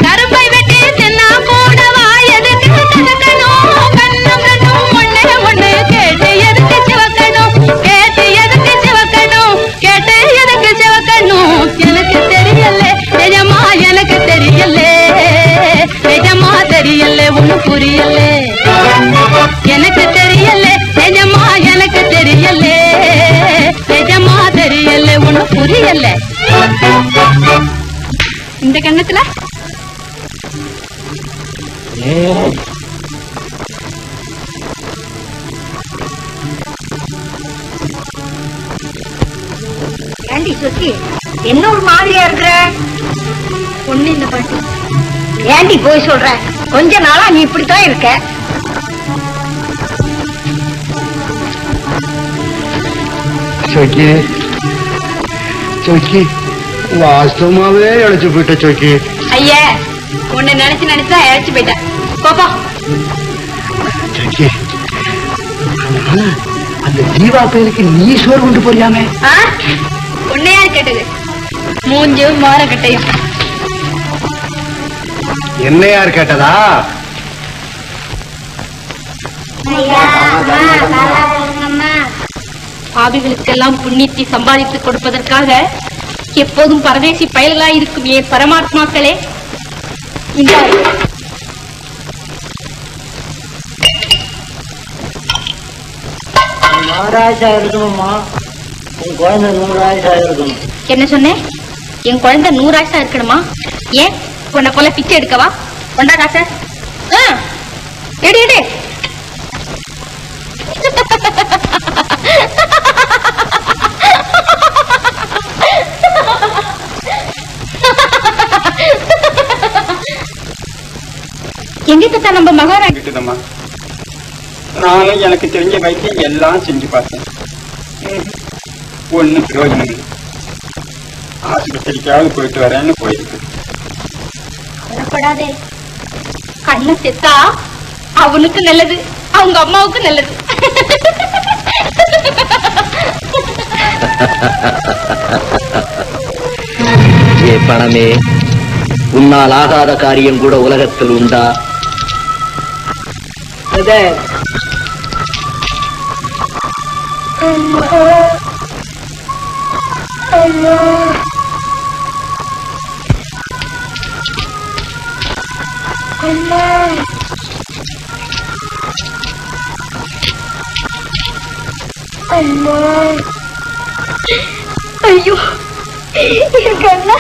கரும்பை வெட்டி தின்னா கூட வாயதுக்கு சிவக்கணும், கண்ணம் ரெண்டும் ஒண்ணே ஒண்ணு கேட்டு எதுக்கு சிவக்கணும், கேட்டு எதுக்கு சிவக்கணும், கேட்டு எதுக்கு சிவக்கணும். எனக்கு தெரியல நிஜமா, எனக்கு தெரியல நிஜமா, தெரியல ஒண்ணு புரியல. எனக்கு தெரியல நிஜமா, எனக்கு தெரியல நிஜமா, தெரியல ஒண்ணு புரியல. இந்த கண்ணத்துல ஏண்டி சுத்தி என்ன ஒரு மாதிரியா இருக்கிற? ஒண்ணு இந்த பாட்டு. ஏண்டி போய் சொல்ற? கொஞ்ச நாளா நீ இப்படித்தான் இருக்க. சோக்கி சோக்கி வாஸ்தவமாவே இழைச்சு போயிட்ட சோக்கி. ஐயா, உன்னை நினைச்சு நினைச்சா இழைச்சு போயிட்டேன். பாப்பா சோக்கி, அந்த தீபா பேருக்கு நீ சோறு கொண்டு போறியாமே? உன்னை யார் கேட்டது? மூஞ்சும் மாறக்கட்டையும். என்ன யார் கேட்டதா? பாவிகளுக்கெல்லாம் புண்ணியத்தை சம்பாதித்து கொடுப்பதற்காக எப்போதும் பரதேசி பயல்களாய் இருக்கும் ஏன் பரமாத்மாக்களே, இந்த என்ன சொன்னேன்? என் குழந்தை 100 ஆயிஷா இருக்கணுமா? ஏன் உன்னை போல பிச்சை எடுக்கவா? கொண்டா காச. Eddy eddy. எங்க தத்தா நம்ம மகாராஜ்? நானும் எனக்கு தெரிஞ்ச வைத்தியம் எல்லாம் செஞ்சு பார்த்தேன். ஒன்னும் பிரயோஜனம் இல்லை. ஆஸ்பத்திரிக்காவது போயிட்டு வரேன்னு போயிருக்கு. கவலைப்படாதே, கண்ண செத்தா அவனுக்கு நல்லது, அவங்க அம்மாவுக்கு நல்லது. ஏ பணமே, உன்னால் ஆகாத காரியம் கூட உலகத்தில் உண்டா? ஐயோ கண்ணா,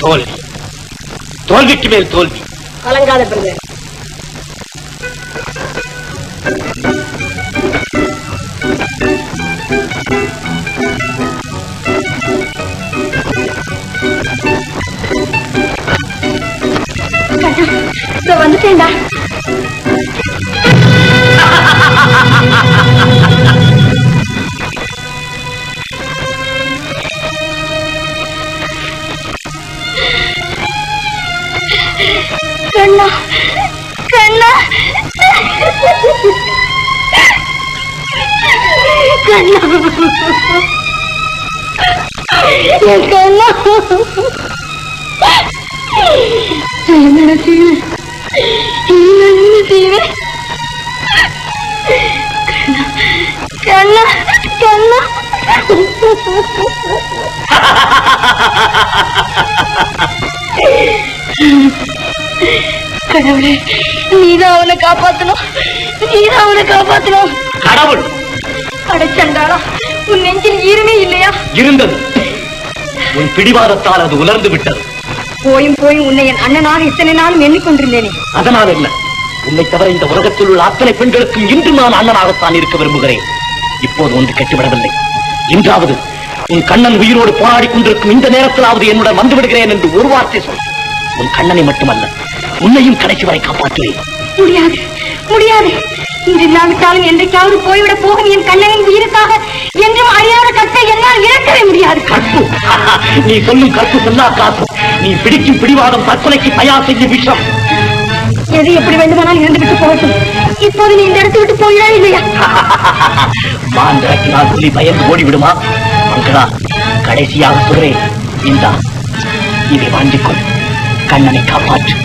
தோல்வி, தோல்விக்கு மேல் தோல்வி. கலங்காத பிரதர். வந்துட்டேன்டா. கண்ணா கண்ணா கண்ணா என் கண்ணா, என்ன செய்வேன், என்ன செய்வேன்? கண்ணா கண்ணா கடவுளே, நீதான் அவனை காப்பாத்தணும், நீதான் அவனை காப்பாத்தணும். கடவுள் அடைச்சண்டாளா, உன் நெஞ்சில் ஈரமே இல்லையா? இருந்தது. உன் பிடிவாதத்தால் அது உலர்ந்து விட்டது. போயும் போயும் உன்னை என் அண்ணனாக இத்தனை நாளும் எண்ணிக்கொண்டிருந்தேனே. அதனால் என்ன, உன்னை தவிர இந்த உலகத்தில் உள்ள அத்தனை பெண்களுக்கும் இன்று நான் அண்ணனாகத்தான் இருக்க விரும்புகிறேன். இப்போது ஒன்று கெட்டுவிடவில்லை. இன்றாவது உன் கண்ணன் உயிரோடு போராடி கொண்டிருக்கும் இந்த நேரத்திலாவது என்னுடன் வந்து விடுகிறேன் என்று ஒரு வார்த்தை சொல். உன் கண்ணனை மட்டுமல்ல, உன்னையும் கடைசி வரை காப்பாற்றுவேன். முடியாது முடியாது, இன்று இல்லாவிட்டாலும் என்றைக்காவது போய்விட போகும் என் கண்ணனின் உயிருக்காக என்றும் அறியாத கட்டை என்னால் இழக்கவே முடியாது. கற்பு, நீ சொல்லும் கற்பு சொன்னா காசு. நீ பிடிக்கும் பிடிவாதம் தற்கொலைக்கு தயார் செய்யும் விஷம். எது எப்படி வேண்டுமானால் இருந்து விட்டு போகட்டும். இப்போது நீ இந்த இடத்தை விட்டு போயிடா இல்லையா? மாந்திரக்கு நான் சொல்லி பயந்து ஓடிவிடுமா? மங்களா, கடைசியாக சொல்றேன், இந்தா இதை வாங்கிக்கொள், கண்ணனை காப்பாற்று.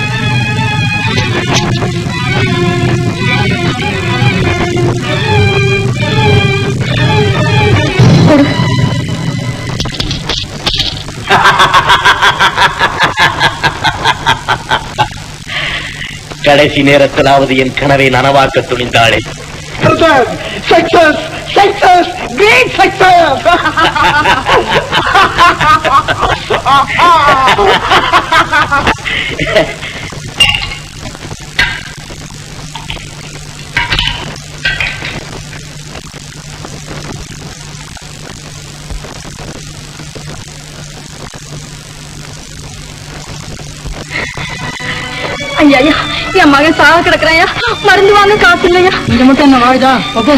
கடைசி நேரத்திலாவது என் கனவை நனவாக்க துணிந்தாளே. ஐயா, என் மகன் சாக கிடக்குறாயா, மருந்து வாங்க காசு இல்லையா? இங்க மட்டும் என்ன வாய்தா? அப்போ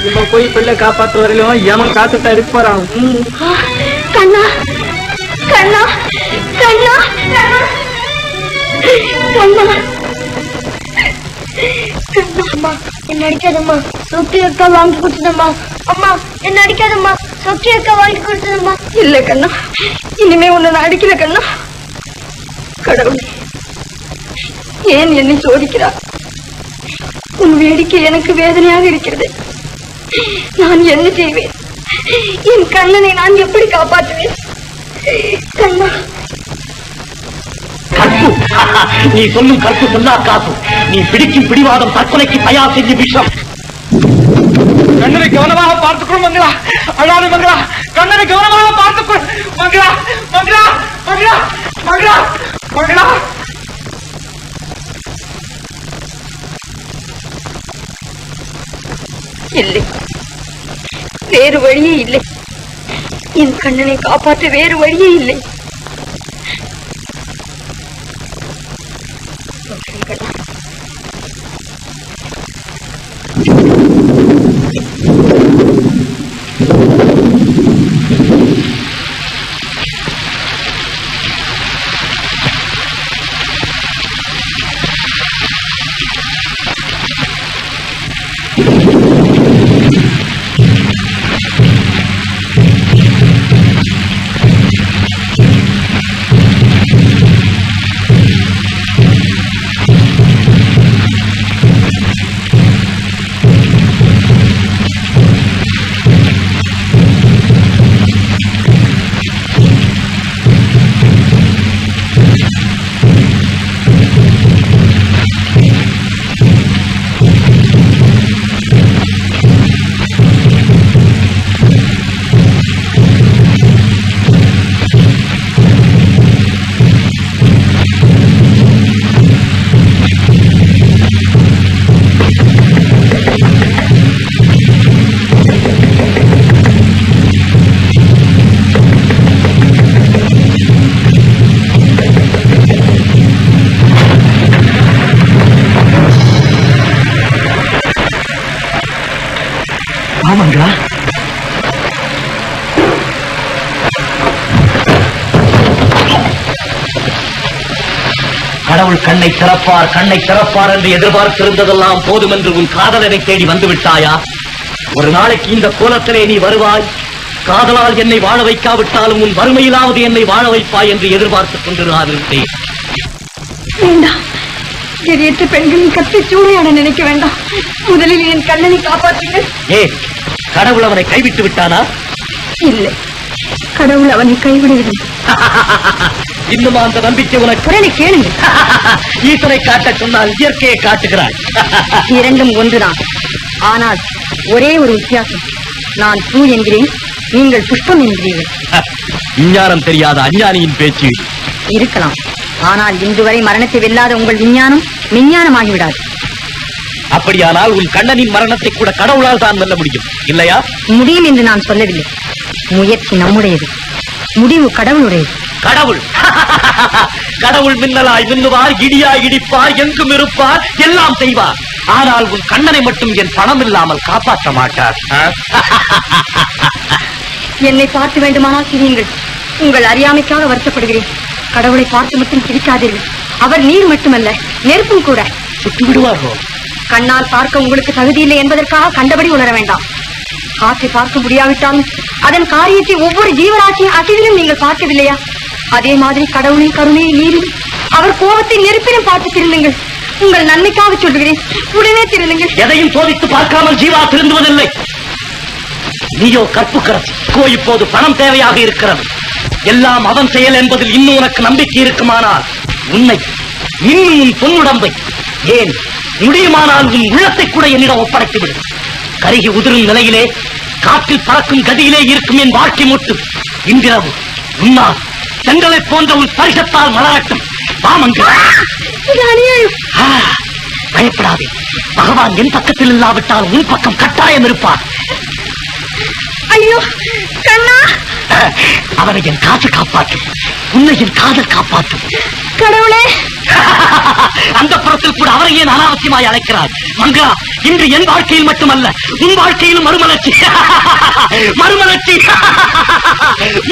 இப்ப போய் பிள்ளை காப்பாற்ற வரையிலும் ஏமன் காத்துட்டா இருக்க போறான். கண்ணா கண்ணா கண்ணா கண்ணா, அம்மா என்ன அடிக்காதம்மா, சொக்கி அக்கா வாங்கி கொடுத்ததம்மா. அம்மா என்ன அடிக்காதம்மா, சொக்கி அக்கா வாங்கி கொடுத்ததம்மா. இல்ல கண்ணா, இனிமே உன்னை நான் அடிக்கல கண்ணா. கடவுளே, ஏன் என்னை சோதிக்கிறார்? உன் வேடிக்கை எனக்கு வேதனையாக இருக்கிறது. நான் என்ன செய்வேன்? என் கண்ணனை நான் எப்படி காப்பாற்றுவேன்? கண்ணா, கற்பு, நீ சொல்லும் கற்பு சொல்லா காசு. நீ பிடிக்கும் பிடிவாதம் தற்கொலைக்கு தயார் செய்யும் விஷம். கண்ணனை கவனமாக பார்த்துக்கொள் மங்களா. அழாது மங்களா, கண்ணனை கவனமாக பார்த்துக்கொள் மங்களா. மங்களா மங்களா மங்களா மங்களா. இல்லை, வேறு வழியே இல்லை. என் கண்ணனை காப்பாற்ற வேறு வழியே இல்லை. ஆமாங்களா? கடவுள் கண்ணை திறப்பார் என்று எதிர்பார்த்திருந்ததெல்லாம் போதும் என்று உன் காதலனை தேடி வந்து விட்டாயா? ஒரு நாளைக்கு இந்த கோலத்திலே நீ வருவாய். காதலால் என்னை வாழ வைக்காவிட்டாலும் உன் வறுமையிலாவது என்னை வாழ வைப்பாய் என்று எதிர்பார்த்துக் கொண்டிருந்தேன். வேண்டாம், எதிர்த்து பெண்களின் கத்தை சூறையாட நினைக்க வேண்டாம். முதலில் என் கண்ணனை காப்பாற்றுங்கள். ஏன், கடவுள் அவனை கைவிட்டு விட்டானா? இல்லை, கடவுள் அவனை கைவிடவில்லை. இன்னும் அந்த நம்பிக்கை உனக்கு? குரலை கேளுங்கள். ஈசனை காட்ட சொன்னால் இயற்கையை காட்டுகிறாய். இரண்டும் ஒன்றுதான், ஆனால் ஒரே ஒரு வித்தியாசம். நான் பூ என்கிறேன், நீங்கள் புஷ்பம் என்கிறீர்கள். விஞ்ஞானம் தெரியாத அஞ்ஞானியின் பேச்சு. இருக்கலாம், ஆனால் இன்று வரை மரணத்தை வெல்லாத உங்கள் விஞ்ஞானம் விஞ்ஞானமாகிவிடாது. அப்படியானால் உன் கண்ணனின் மரணத்தை கூட கடவுளால் தான் வெல்ல முடியும், இல்லையா? முடியும் என்று நான் சொல்லவில்லை. முயற்சி நம்முடையது, முடிவு கடவுளுடையது. கடவுள் கடவுள் மின்னலாய் மின்னுவார், இடியாய் இடிப்பார், எங்கும் இருப்பார், எல்லாம் செய்வார். ஆனால் உன் கண்ணனை மட்டும் என் பணம் இல்லாமல் காப்பாற்ற மாட்டார். என்னை பார்த்து வேண்டுமானால் சிரியுங்கள். உங்கள் அறியாமைக்காக வருத்தப்படுகிறேன். கடவுளை பார்த்து மட்டும் சிரிக்காதீர்கள். அவர் நீர் மட்டுமல்ல, நெருப்பும் கூட. சுட்டு விடுவார்களோ? கண்ணால் பார்க்க உங்களுக்கு தகுதி இல்லை என்பதற்காக கண்டபடி உணர வேண்டாம். காற்றை பார்க்க முடியாவிட்டாலும் அதன் காரியத்தை ஒவ்வொரு ஜீவராசியின் அசைவிலும் நீங்கள் பார்க்கவில்லையா? அதே மாதிரி கடவுளின் கருணையை நீரில், அவர் கோபத்தை நெருப்பிலும் பார்த்து திருந்துங்கள். உங்கள் நன்மைக்காக சொல்கிறேன், உடனே திருந்துங்கள். எதையும் சோதித்து பார்க்காமல் ஜீவா திருந்துவதில்லை. நீயோ கற்பு கரசி. இப்போது பணம் தேவையாக இருக்கிறது. எல்லாம் அவன் செயல் என்பதில் இன்னும் உனக்கு நம்பிக்கை இருக்குமானால் உன்னை, இன்னும் உன் பொன்னுடம்பை, ஏன் முடியுமானால் உன் உள்ளத்தை கூட என்னிடம் ஒப்படைத்து விடு. கருகி உதிரும் நிலையிலே, காற்றில் பறக்கும் கதியிலே இருக்கும் என் வாழ்க்கை மூட்டு இன்றிரவு உன்னால் செங்கலை போன்ற உன் பரிசத்தால் மலரட்டும். பயப்படாதே, பகவான் என் பக்கத்தில் இல்லாவிட்டால் உன் பக்கம் கட்டாயம் இருப்பார். ஐயோ கண்ணா, அவனை என் காசு காப்பாற்றும், உன்னை என் காதல் காப்பாற்றும். கடவுளே, அந்த புறத்தில் கூட அவரை ஏன் அனாவசியமாய் அழைக்கிறார்? மங்களா, இன்று என் வாழ்க்கையில் மட்டுமல்ல, உன் வாழ்க்கையிலும் மறுமலர்ச்சி. மறுமலர்ச்சி,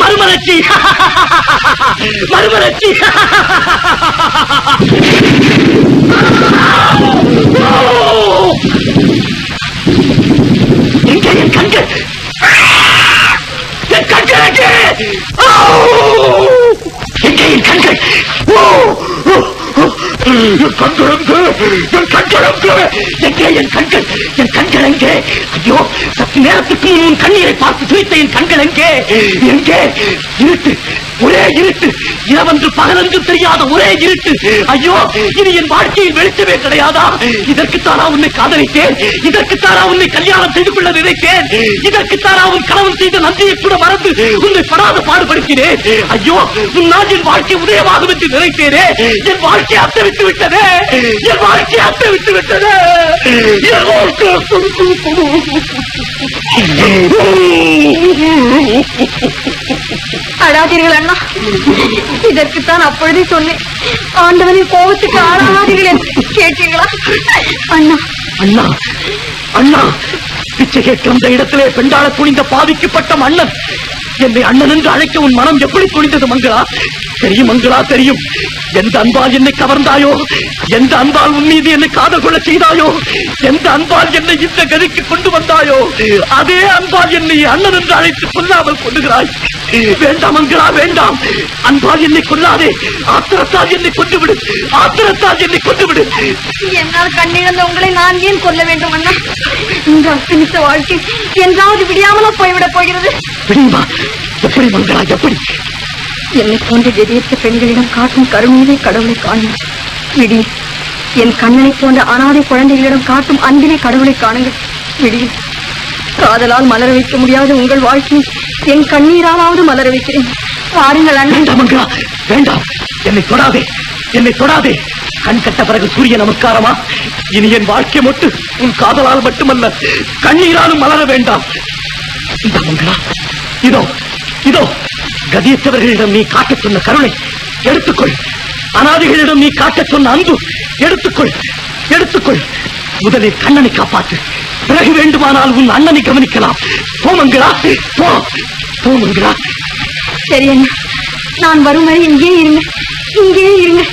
மறுமலர்ச்சி, மறுமலர்ச்சி. எங்கே என் கண்கள்? என் கண்கள் எங்கே? எங்கே என் கண்கள்? என் கண்கள் எங்கே? ஐயோ, சற்று நேரத்துக்கு உன் கண்ணீரை பார்த்து துவைத்த என் கண்கள் எங்கே? எங்கே? இருட்டு, ஒரே இருட்டு, இரவென்று பகலென்று தெரியாத ஒரே இருட்டு. ஐயோ, இனி என் வாழ்க்கையில் வெளிச்சமே கிடையாதா? இதற்குத்தானா உன்னை காதலித்தேன்? இதற்குத்தானா உன்னை கல்யாணம் செய்து கொள்ள நினைத்தேன்? இதற்குத்தானா உன் கணவன் செய்த நன்றியை கூட மறந்து உன்னை படாத பாடுபடுத்தினேன்? ஐயோ, உன்னால் என் வாழ்க்கை உதயமாகும் என்று நினைத்தேனே, என் வாழ்க்கை அத்தவிட்டு விட்டதே, என் வாழ்க்கை அத்தவிட்டு விட்டதே. அழாதீர்கள் அண்ணா, இதற்குத்தான் அப்பொழுதே சொன்னேன். ஆண்டவனின் கோபத்துக்கு ஆளாதீர்கள் என்று கேட்டீங்களா? அண்ணா அண்ணா அண்ணா, பிச்சை கேட்க அந்த இடத்திலே பெண்டாள துணிந்த பாதிக்கப்பட்ட மன்னன் என்னை அண்ணன் என்று அழைக்க உன் மனம் எப்படி துணிந்தது மங்களா? தெரியும் மங்களா, தெரியும். எந்த அன்பால் என்னை கவர்ந்தாயோ, எந்த அன்பால் உன் மீது என்னை காதல் கொள்ள செய்தாயோ, எந்த அன்பால் என்னை இந்த கதிக்கு கொண்டு வந்தாயோ, அதே அன்பால் என்னை அண்ணன் என்று அழைத்து கொல்லாமல் கொள்ளுகிறாய். வேண்டாம் மங்களா, வேண்டாம். அன்பால் என்னை கொல்லாதே, ஆத்திரத்தால் என்னை கொண்டுவிடு, ஆத்திரத்தால் என்னை கொண்டுவிடு. என்னால் கண்ணிழந்த உங்களை நான் ஏன் கொல்ல வேண்டும் அண்ணா? இந்த அர்ப்பணித்த வாழ்க்கை என்றாவது விடியாமலா போய்விடப் போகிறது. விடுமா? எப்படி மங்களா, எப்படி? என்னை போன்ற கதியற்ற பெண்களிடம் காட்டும் கருணையிலே கடவுளை காணும். விடி, என் கண்ணனை போன்ற அனாதை குழந்தைகளிடம் காட்டும் அன்பினை கடவுளை காணுங்கள். விடி, காதலால் மலர வைக்க முடியாத உங்கள் வாழ்க்கையை என் கண்ணீராலாவது மலர வைக்கிறேன். பாருங்கள் அண்ணன். வேண்டாம் மங்களா, வேண்டாம். என்னை தொடாதே, என்னை தொடாதே. கண் கட்ட பிறகு சூரிய நமஸ்காரமா? இனி என் வாழ்க்கை மொட்டு உன் காதலால் மட்டுமல்ல, கண்ணீராலும் மலர வேண்டாம். இந்த மங்களா, இதோ இதோ கதியற்றவர்களிடம் நீ காட்டச் சொன்ன கருணை எடுத்துக்கொள். அனாதைகளிடம் நீ காட்டச் சொன்ன அன்பு எடுத்துக்கொள், எடுத்துக்கொள். முதலில் கண்ணனை காப்பாற்று, பிறகு வேண்டுமானால் உன் அண்ணனை கவனிக்கலாம். போ மங்களா, போ, போ மங்களா. சரி அண்ணா, நான் வரும் வரை இங்கே இருங்க, இங்கே இருங்க.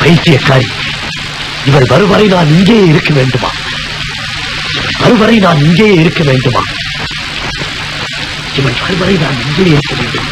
பைத்தியக்காரி, இவள் வருவரை நான் இங்கே இருக்க வேண்டுமா? வருவரை நான் இங்கே இருக்க வேண்டுமா? இவள் வருவரை நான் இங்கே இருக்க வேண்டும்.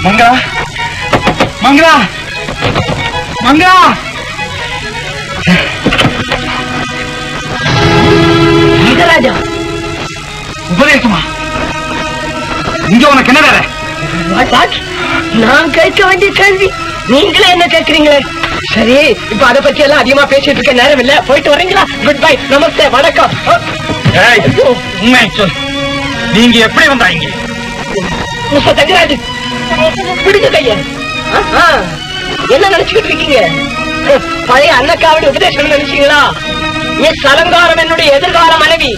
மங்களா, மங்களா, மங்களா. ராஜா, உபதேசமா? இங்க உனக்கு என்ன வேலை? நான் கேட்க வேண்டிய கேள்வி நீங்களே என்ன கேட்கிறீங்களே? சரி, இப்ப அதை பத்தி எல்லாம் அதிகமா பேசிட்டு இருக்க நேரம் இல்ல, போயிட்டு வரீங்களா? குட் பை, நமஸ்தே, வணக்கம். உண்மை சொல், நீங்க எப்படி வந்தாங்க? தங்கராஜ், பிடிச்ச கைய என்ன நினைச்சுக்கிட்டு இருக்கீங்க? பழைய அன்னக்காவடி உபதேசம் நினைச்சீங்களா? மிஸ் அலங்காரம் என்னுடைய எதிர்கால மனைவி,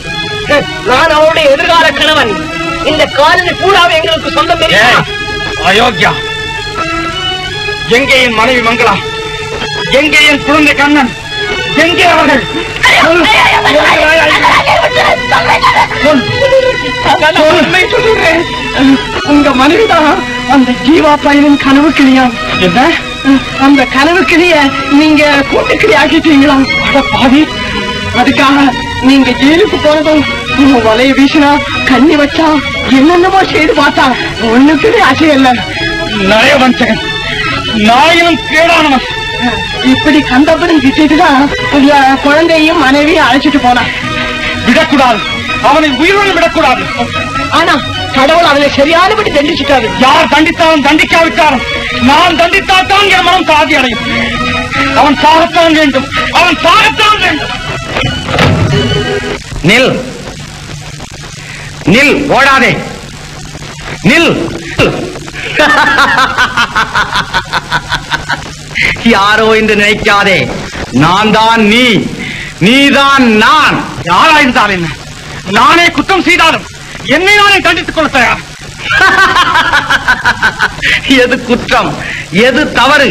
நான் அவருடைய எதிர்கால கணவன். இந்த காலனி பூராவே எங்களுக்கு சொந்தம். அயோக்கியா, எங்கே என் மனைவி மங்களா? எங்கே என் குழந்தை கண்ணன்? எங்கே அவர்கள்? உங்க மனைவிதான் அந்த ஜீவா பையனின் கனவு கிளியா? என்ன? அந்த கனவு கிளிய நீங்க கூட்டுக்கிளி ஆக்கிட்டீங்களா? பாதி, அதுக்காக நீங்க ஜெயிலுக்கு போனதும் வலைய வீசினா, கண்ணி வச்சா, என்னென்னமோ செய்து பார்த்தா ஒண்ணுக்கு அசையல்ல. நயவஞ்சகன், நாயினும் கேடானவன். இப்படி கண்டபடி விட்டுட்டுதான் குழந்தையும் மனைவியும் அழைச்சிட்டு போனா. விடக்கூடாது, அவனை உயிரோடு விடக்கூடாது. ஆனா கடவுள் அவனை சரியானபடி தண்டிச்சுட்டாரு. யார் தண்டித்தாலும் தண்டிக்காவிட்டாலும் நான் தண்டித்தால்தான் என் மனம் சாதி அடையும். அவன் சாகத்தான் வேண்டும், அவன் சாகத்தான் வேண்டும். நில், நில், ஓடாதே, நில். யாரோ என்று நினைக்காதே, நான் தான் நீ, நீதான் நான். யாராயிருந்தால் என்ன, நானே குற்றம் செய்தாலும் என்னை நானே தண்டித்துக் கொள்ள தயார். எது குற்றம், எது தவறு?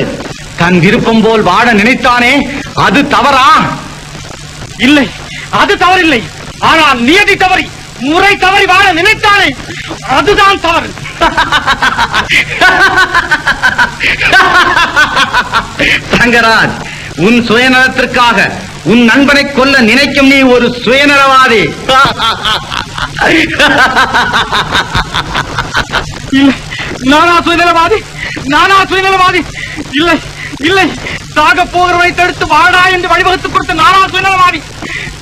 தன் விருப்பம் போல் வாழ நினைத்தானே, அது தவறா? இல்லை, அது தவறில்லை. ஆனால் நியதி தவறி, முறை தவறி வாழ நினைத்தானே, அதுதான் தவறு. தங்கராஜ், உன் சுயநலத்திற்காக உன் நண்பனை கொல்ல நினைக்கும் நீ ஒரு சுயநலவாதி. நானா சுயநலவாதி? நானா சுயநலவாதி? இல்லை இல்லை, சாக போகிறவனை தடுத்து வாடா என்று வழிவகுத்துக் கொடுத்த நானா சுயநலவாதி?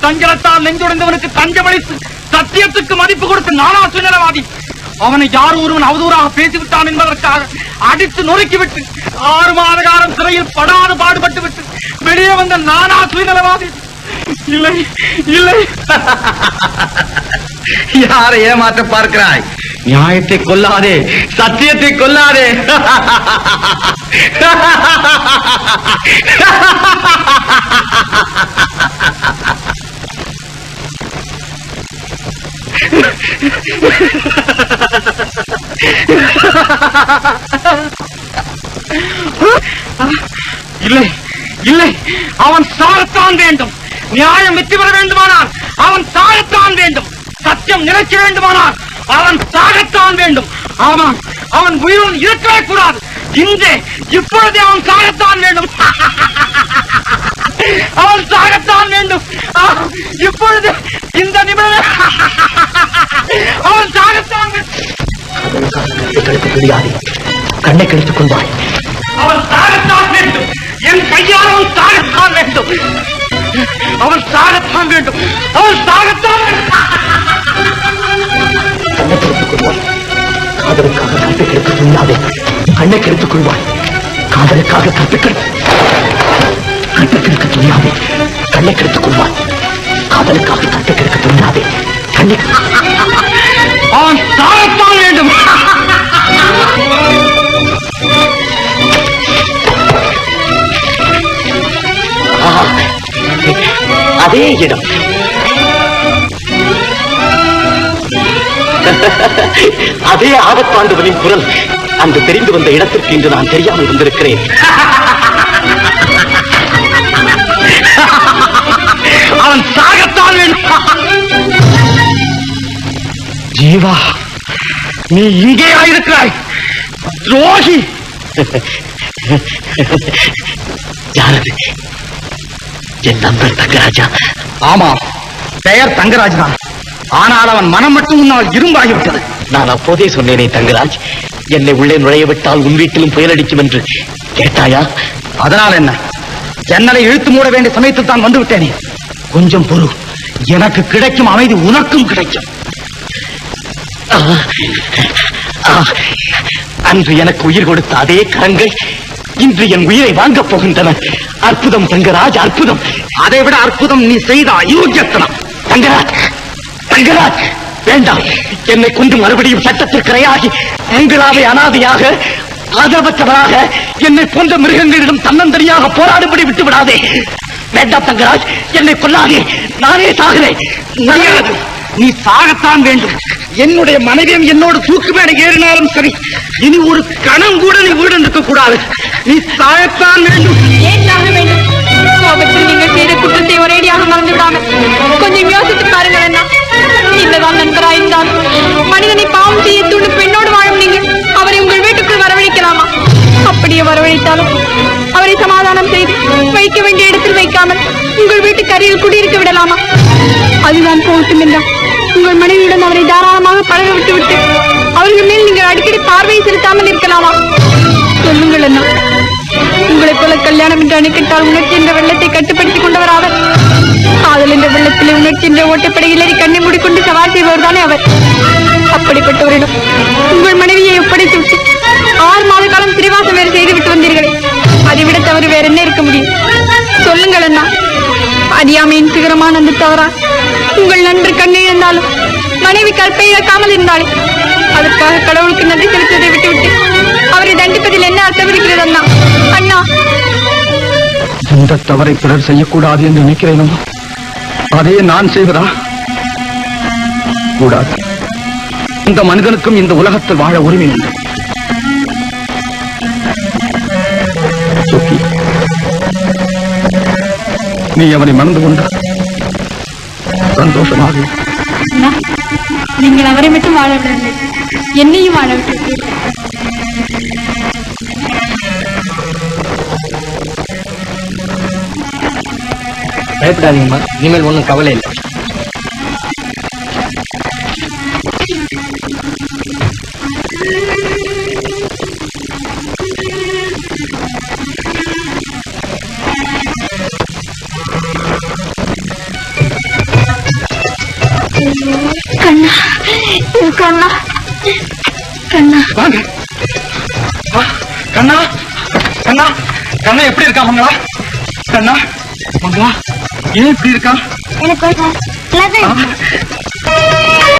தஞ்சலத்தால் நெஞ்சுடைந்தவனுக்கு தஞ்சமளித்து சத்தியத்துக்கு மதிப்பு கொடுத்த நானா சுயநலவாதி? அவனை யார் ஒருவன் அவதூறாக பேசிவிட்டான் என்பதற்காக அடித்து நொறுக்கிவிட்டு 6 மாத காலம் சிறையில் படாது பாடுபட்டு விட்டு வெளியே வந்த நானா சுயநலவாதி? இல்லை இல்லை. யாரை ஏமாற்ற பார்க்கிறாய்? நியாயத்தை கொல்லாதே, சத்தியத்தை கொல்லாதே. இல்லை இல்லை, அவன் சாகத்தான் வேண்டும். நியாயம் வெற்றி பெற வேண்டுமானால் அவன் சாகத்தான் வேண்டும். சத்தியம் நிலைக்க வேண்டுமானால் அவன் சாகத்தான் வேண்டும். ஆமாம், அவன் உயிருடன் இருக்கவே கூடாது. இன்றே இப்பொழுதே அவன் சாகத்தான் வேண்டும். அவன் சாகத்தான் வேண்டும். இப்பொழுது இந்த நிமிடம் அவன் சாகத்தான் தெரியாது. கண்ணை கழித்துக் கொள்வாய். அவன் சாகத்தான் வேண்டும். என் கையால் அவன் சாகத்தான் வேண்டும். அவன் சாகத்தான் வேண்டும். அவன் சாகத்தான் கண்ணை கழித்துக் கொள்வாய். காதலுக்காக கற்பை கெடுக்க துணியாதே. கண்ணை கழித்துக் கொள்வாய். காதலுக்காக கற்பை கெடுக்க துணியாதே. கண்ணை கழித்துக் கொள்வாய். காதலுக்காக கற்பை கெடுக்க துணியாதே. கண்ணை அவன் சாகத்தான் வேண்டும். அதே இடம். அதே ஆபத்தாண்டவனின் குரல் அன்று தெரிந்து வந்த இடத்திற்கு இன்று நான் தெரியாமல் வந்திருக்கிறேன். அவன் சாகத்தான் வேண்டும். ஜீவா, நீ இங்கே ஆயிருக்கிறாய், துரோகி. யாரது? என் நண்பர் தங்கராஜா. ஆமாம், பெயர் தங்கராஜ் தான். ஆனால் அவன் மனம் மட்டும் உன்னால் இரும்பாகிவிட்டது. நான் அப்போதே சொன்னேனே தங்கராஜ், என்னை உள்ளே நுழைய விட்டால் உன் வீட்டிலும் புயலடிக்கும் என்று. கேட்டாயா? அதனால் என்ன? ஜன்னலை இழுத்து மூட வேண்டிய சமயத்தில் தான் வந்து விட்டேனே. கொஞ்சம் பொறு, எனக்கு கிடைக்கும் அமைதி உனக்கும் கிடைக்கும். அன்று எனக்கு உயிர் கொடுத்த அதே கரங்கள் இன்று என் உயிரை வாங்கப் போகின்றன. அற்புதம் தங்கராஜ், அற்புதம். அதை விட அற்புதம் நீ செய்த அயோக்கியத்தனம். தங்கராஜ், தங்கராஜ், வேண்டாம். என்னை கொண்டு மறுபடியும் சட்டத்திற்கு இரையாகி உங்களாவை அனாதையாக ஆதரவற்றவராக என்னை போன்ற மிருகங்களிடம் தன்னந்தனியாக போராடும்படி விட்டு விடாதே. வேண்டாம் தங்கராஜ், என்னை கொல்லாதே. நானே சாகிறேன். நீ சாகத்தான் வேண்டும். என்னுடைய மனைவியும் என்னோடு தூக்கு மேடை ஏறினாலும் சரி, இனி ஒரு கணம் கூட நீ வீடு இருக்க கூடாது. நீ சாகத்தான் வேண்டும். ஏன் சாக வேண்டும்? கோபத்தில் நீங்கள் செய்த குற்றத்தை ஒரேடியாக மறந்து விடாமல் கொஞ்சம் யோசித்து பாருங்கள். என்ன இல்லதான் நண்பராயிருந்தால் மனிதனை பாவம் செய்ய தூண்டும் பெண்ணோடு வாழும் நீங்கள் அவரை உங்கள் வீட்டுக்குள் வரவழைக்கலாமா? அப்படியே வரவழைத்தாலும் அவரை சமாதானம் செய்து வைக்க வேண்டிய இடத்தில் வைக்காமல் உங்கள் வீட்டுக்கு அருகில் குடியிருக்க விடலாமா? அதுதான் போகட்டும் என்றால் உங்கள் மனைவியுடன் அவரை தாராளமாக பழக விட்டுவிட்டு அவர்கள் மேல் நீங்கள் அடிக்கடி பார்வையை செலுத்தாமல் இருக்கலாமா? சொல்லுங்கள் அண்ணா. உங்களைப் போல கல்யாணம் என்று அணைக்கிட்டால் உணர்ச்சி என்ற வெள்ளத்தை கட்டுப்படுத்திக் கொண்டவர் அவர். காதல் என்ற வெள்ளத்திலே உணர்ச்சி என்ற ஓட்டப்படையில் ஏறி கண்ணை மூடிக்கொண்டு சவால் செய்பவர் தானே அவர். அப்படிப்பட்டவரிடம் உங்கள் மனைவியை ஒப்படைத்து விட்டு 6 மாத காலம் சிறைவாசம் வேறு செய்துவிட்டு வந்தீர்களே, அதை விட தவறு வேற என்ன இருக்க முடியும்? சொல்லுங்கள் அண்ணா. அறியாமையின் சிகரமான அந்த தவறா உங்கள் நண்பர் கண்ணை இழந்தாலும் மனைவி கற்பை இழக்காமல் இருந்தாலே அதற்காக கடவுளுக்கு நன்றி செலுத்துவதை விட்டுவிட்டு அவரை தண்டிப்பதில் என்ன அர்த்தம் இருக்கிறது அண்ணா? அண்ணா, எந்த தவறை பிறர் செய்யக்கூடாது என்று நினைக்கிறேனோ அதையே நான் செய்வதா? கூடாது. இந்த மனிதனுக்கும் இந்த உலகத்தில் வாழ உரிமை உண்டு. நீ அவனை மறந்து கொண்ட சந்தோஷமாக. நீங்கள் அவரை மட்டும் வாழ விடவில்லை, என்னையும் வாழ விட்டு. பயப்படாதீங்கம்மா, இனிமேல் ஒன்றும் கவலை இல்லை. கண்ணா, கண்ணா, கண்ணா, கண்ணா, கண்ணா, கண்ணா எப்படி இருக்கா மங்களா? கண்ணா, மங்களா ஏன் இப்படி இருக்கா? எனக்கு